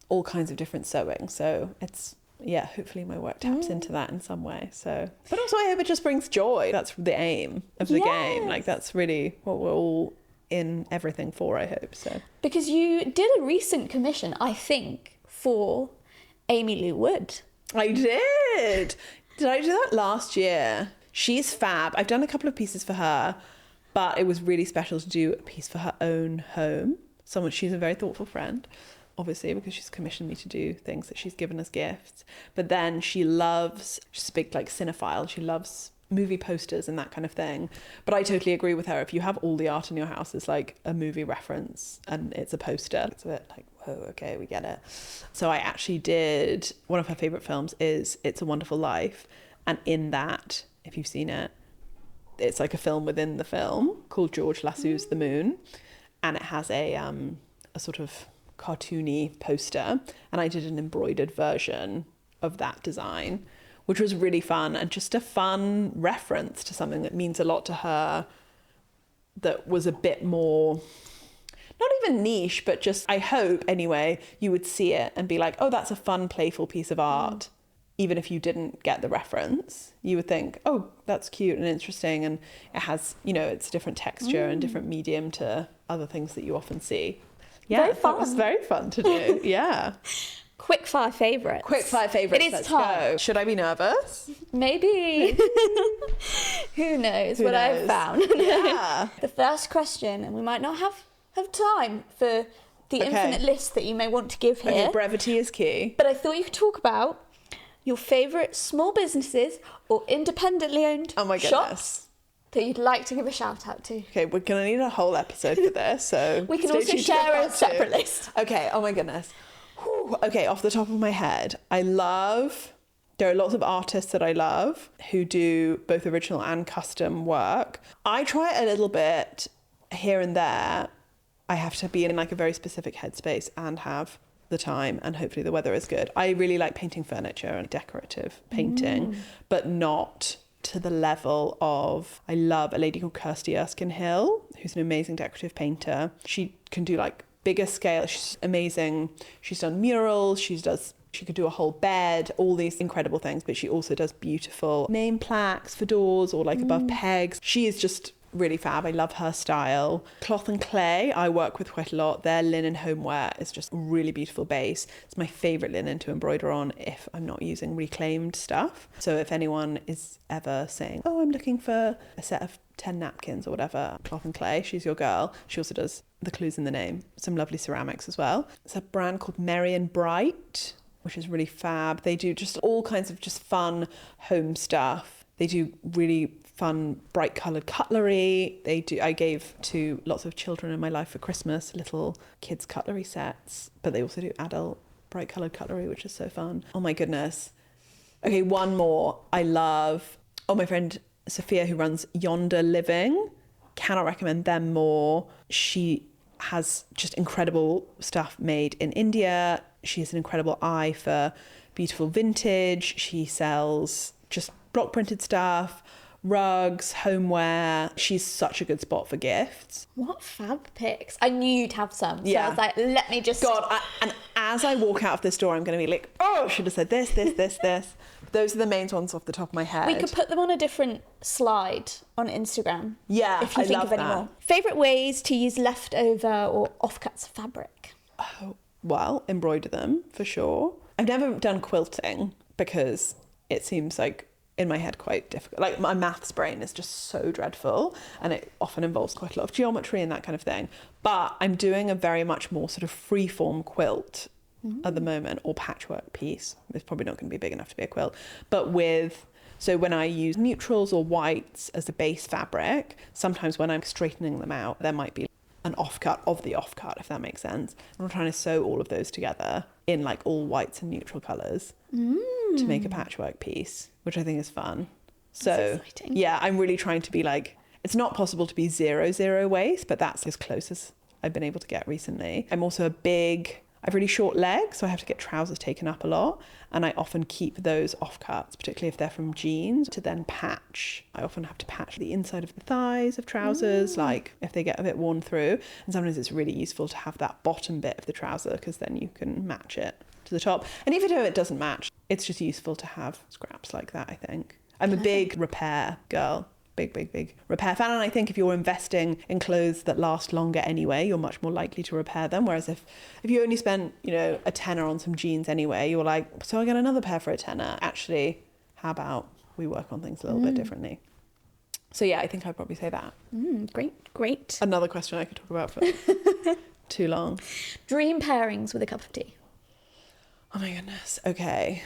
all kinds of different sewing. So it's, yeah, hopefully my work taps into that in some way. So, but also I hope it just brings joy. That's the aim of the game. Like, that's really what we're all in everything for, I hope. So, because you did a recent commission, I think, for Amy Lou Wood. I did. Did I do that last year? She's fab. I've done a couple of pieces for her, but it was really special to do a piece for her own home. She's a very thoughtful friend, obviously, because she's commissioned me to do things that she's given as gifts. But then she's a big, like, cinephile. She loves movie posters and that kind of thing. But I totally agree with her. If you have all the art in your house as, like, a movie reference and it's a poster, it's a bit like, whoa, okay, we get it. So I actually did, one of her favourite films is It's a Wonderful Life. And in that, if you've seen it, it's like a film within the film called George Lassou's The Moon, and it has a sort of cartoony poster, and I did an embroidered version of that design, which was really fun, and just a fun reference to something that means a lot to her, that was a bit more, not even niche, but just, I hope anyway, you would see it and be like, oh, that's a fun, playful piece of art. Even if you didn't get the reference, you would think, oh, that's cute and interesting, and it has, you know, it's a different texture and different medium to other things that you often see. Yeah, very fun. That was very fun to do. Yeah. Quickfire favourites. Quickfire favourites. It is Let's time. go. Should I be nervous? Maybe. Who knows what I've found. Yeah. The first question, and we might not have time for the infinite list that you may want to give here. Okay, brevity is key. But I thought you could talk about your favourite small businesses or independently owned shops that you'd like to give a shout out to. Okay, we're going to need a whole episode for this, so we can also share a separate list. Okay, oh my goodness. Whew. Okay, off the top of my head, there are lots of artists that I love who do both original and custom work. I try a little bit here and there. I have to be in, like, a very specific headspace and have the time, and hopefully the weather is good. I really like painting furniture and decorative painting, but not to the level of, I love a lady called Kirsty Erskine-Hill, who's an amazing decorative painter. She can do, like, bigger scale. She's amazing. She's done murals. She could do a whole bed, all these incredible things, but she also does beautiful name plaques for doors or, like, above pegs. She is just really fab. I love her style. Cloth and Clay, I work with quite a lot. Their linen homeware is just a really beautiful base. It's my favourite linen to embroider on if I'm not using reclaimed stuff. So if anyone is ever saying, oh, I'm looking for a set of 10 napkins or whatever, Cloth and Clay, she's your girl. She also does the clues in the name. Some lovely ceramics as well. It's a brand called Merry and Bright, which is really fab. They do just all kinds of just fun home stuff. They do really fun, bright coloured cutlery. I gave to lots of children in my life for Christmas little kids' cutlery sets, but they also do adult bright coloured cutlery, which is so fun. Oh my goodness. Okay, one more. I love, my friend Sophia, who runs Yonder Living. Cannot recommend them more. She has just incredible stuff made in India. She has an incredible eye for beautiful vintage. She sells just block printed stuff, rugs, homeware. She's such a good spot for gifts. What fab picks. I knew you'd have some. So Yeah. I was like, let me just... And as I walk out of this door, I'm going to be like, oh, I should have said this. Those are the main ones off the top of my head. We could put them on a different slide on Instagram. Yeah, if you I think love of any that. more. Favourite ways to use leftover or offcuts of fabric? Oh, well, embroider them for sure. I've never done quilting because it seems like in my head quite difficult. Like my maths brain is just so dreadful and it often involves quite a lot of geometry and that kind of thing. But I'm doing a very much more sort of free-form quilt at the moment, or patchwork piece. It's probably not going to be big enough to be a quilt. But so when I use neutrals or whites as the base fabric, sometimes when I'm straightening them out, there might be an offcut of the offcut, if that makes sense. And I'm trying to sew all of those together in like all whites and neutral colours to make a patchwork piece, which I think is fun. So That's exciting. yeah, I'm really trying to be like, it's not possible to be 0 waste, but that's as close as I've been able to get recently. I have really short legs, so I have to get trousers taken up a lot. And I often keep those offcuts, particularly if they're from jeans, to then patch. I often have to patch the inside of the thighs of trousers, like if they get a bit worn through. And sometimes it's really useful to have that bottom bit of the trouser because then you can match it to the top. And even if it doesn't match, it's just useful to have scraps like that, I think. I'm a big repair girl. Big repair fan. And I think if you're investing in clothes that last longer anyway, you're much more likely to repair them. Whereas if you only spent, a tenner on some jeans anyway, you're like, so I get another pair for a tenner. Actually, how about we work on things a little bit differently? So yeah, I think I'd probably say that. Great. Another question I could talk about for too long. Dream pairings with a cup of tea. Oh my goodness. Okay.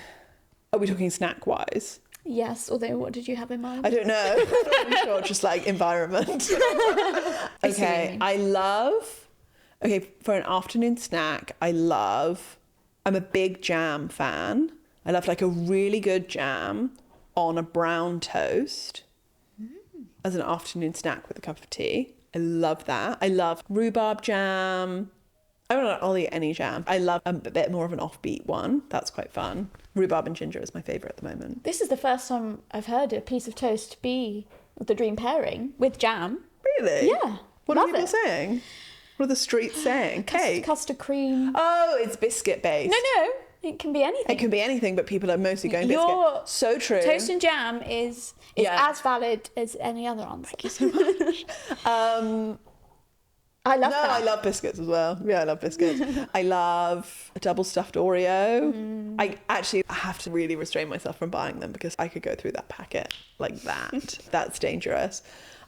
Are we talking snack-wise? Yes, although what did you have in mind? I don't know. I'm not really sure, just like environment. Okay, for an afternoon snack, I'm a big jam fan. I love like a really good jam on a brown toast as an afternoon snack with a cup of tea. I love that. I love rhubarb jam. I'll eat any jam. I love a bit more of an offbeat one. That's quite fun. Rhubarb and ginger is my favourite at the moment. This is the first time I've heard a piece of toast be the dream pairing with jam. Really? Yeah. What are love people it. saying? What are the streets saying? Cake? Custard cream. Oh, it's biscuit based. No. It can be anything. It can be anything, but people are mostly going biscuit. So true. Toast and jam is as valid as any other answer. Thank you so much. I love that. I love biscuits as well. Yeah, I love biscuits. I love a double stuffed Oreo. I have to really restrain myself from buying them because I could go through that packet like that. That's dangerous.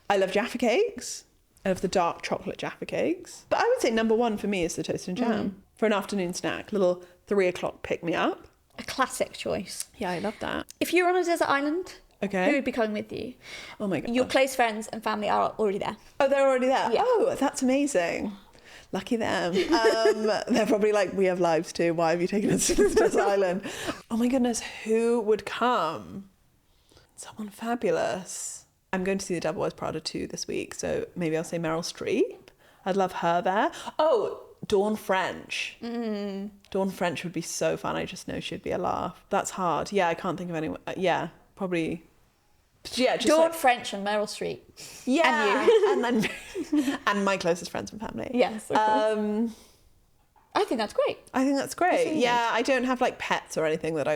I love Jaffa cakes. I love the dark chocolate Jaffa cakes. But I would say number one for me is the toast and jam for an afternoon snack. Little 3:00 pick me up. A classic choice. Yeah, I love that. If you were on a desert island, Okay. who would be coming with you? Oh my God. Your close friends and family are already there. Oh, they're already there? Yeah. Oh, that's amazing. Lucky them. They're probably like, we have lives too. Why have you taken us to this island? Oh my goodness, who would come? Someone fabulous. I'm going to see the Devil Wears Prada 2 this week, so maybe I'll say Meryl Streep. I'd love her there. Oh, Dawn French. Dawn French would be so fun. I just know she'd be a laugh. That's hard. Yeah, I can't think of anyone. Yeah, probably. Yeah, just Dawn French and Meryl Streep. Yeah, And you. and then and my closest friends and family. Yes, of course. I think that's great. I think that's great. really Yeah, I don't have like pets or anything that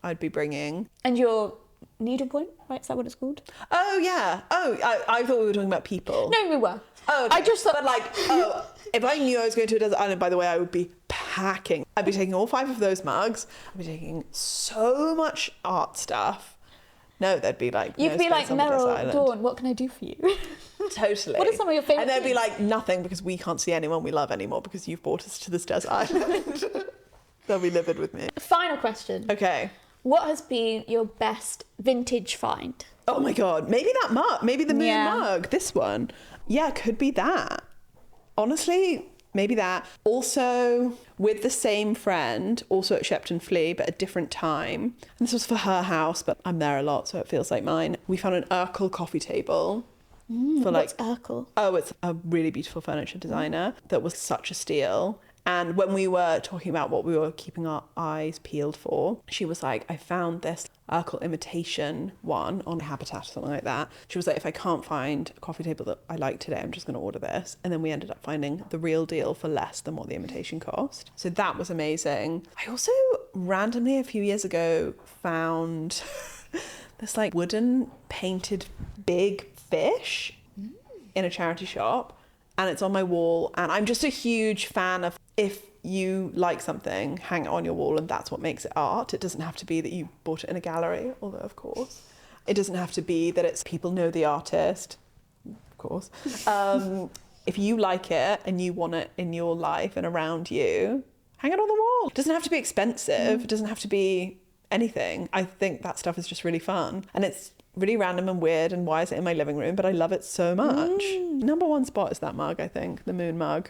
I'd be bringing. And your needlepoint, right? Is that what it's called? Oh, yeah. Oh, I thought we were talking about people. No, we were. Oh, okay. I just thought... But like, if I knew I was going to a desert island, by the way, I would be packing. I'd be taking all 5 of those mugs. I'd be taking so much art stuff. No, they'd be like... You could be like, Meryl, Dawn, what can I do for you? Totally. What are some of your favourite And they'd be things? like, nothing, because we can't see anyone we love anymore because you've brought us to this desert island. They'll be livid with me. Final question. Okay. What has been your best vintage find? Oh my God. Maybe that mug. Maybe the moon Yeah. mug. This one. Yeah, could be that. Honestly, maybe that. Also, with the same friend, also at Shepton Flea, but a different time. And this was for her house, but I'm there a lot, so it feels like mine. We found an Urkel coffee table. For like, What's Urkel? oh, it's a really beautiful furniture designer that was such a steal. And when we were talking about what we were keeping our eyes peeled for, she was like, I found this Urkel imitation one on Habitat or something like that. She was like, if I can't find a coffee table that I like today, I'm just going to order this. And then we ended up finding the real deal for less than what the imitation cost. So that was amazing. I also randomly a few years ago found this like wooden painted big fish in a charity shop, and it's on my wall. And I'm just a huge fan of, if you like something, hang it on your wall, and that's what makes it art. It doesn't have to be that you bought it in a gallery, although of course. It doesn't have to be that it's people know the artist, of course. If you like it and you want it in your life and around you, hang it on the wall. It doesn't have to be expensive. It doesn't have to be anything. I think that stuff is just really fun. And it's really random and weird, and why is it in my living room? But I love it so much. Number one spot is that mug, I think, the moon mug.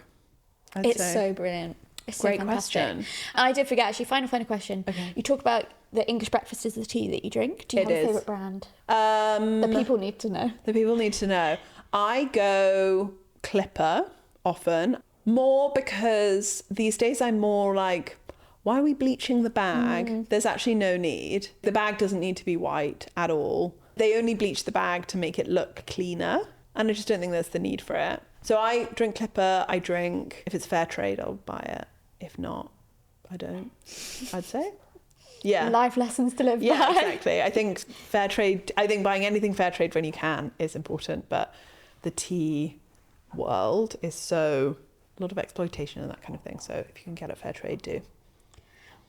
It's so brilliant. It's Great so fantastic. question. I did forget, actually, final question. Okay. You talk about the English breakfast is the tea that you drink. Do you have a favourite brand? The people need to know. The people need to know. I go Clipper often, more because these days I'm more like, why are we bleaching the bag? There's actually no need. The bag doesn't need to be white at all. They only bleach the bag to make it look cleaner, and I just don't think there's the need for it. So I drink Clipper. I drink, if it's fair trade, I'll buy it. If not, I don't, I'd say. Yeah. Life lessons to live by. Yeah, exactly. I think fair trade, I think buying anything fair trade when you can is important, but the tea world is so, a lot of exploitation and that kind of thing. So if you can get it fair trade, do.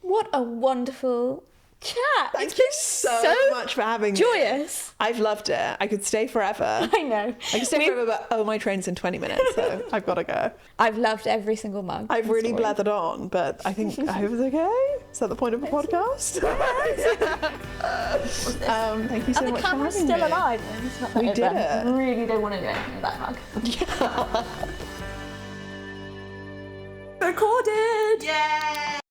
What a wonderful chat. Thank you so much for having me. Joyous. I've loved it. I could stay forever. I know. I could stay forever, but oh, my train's in 20 minutes, so I've got to go. I've loved every single mug. I've really blathered on, but I think I hope it's okay. Is that the point of a podcast? Thank you so much for having me. And the camera's still alive. We did it. I really don't want to do anything with that mug. Recorded! Yay!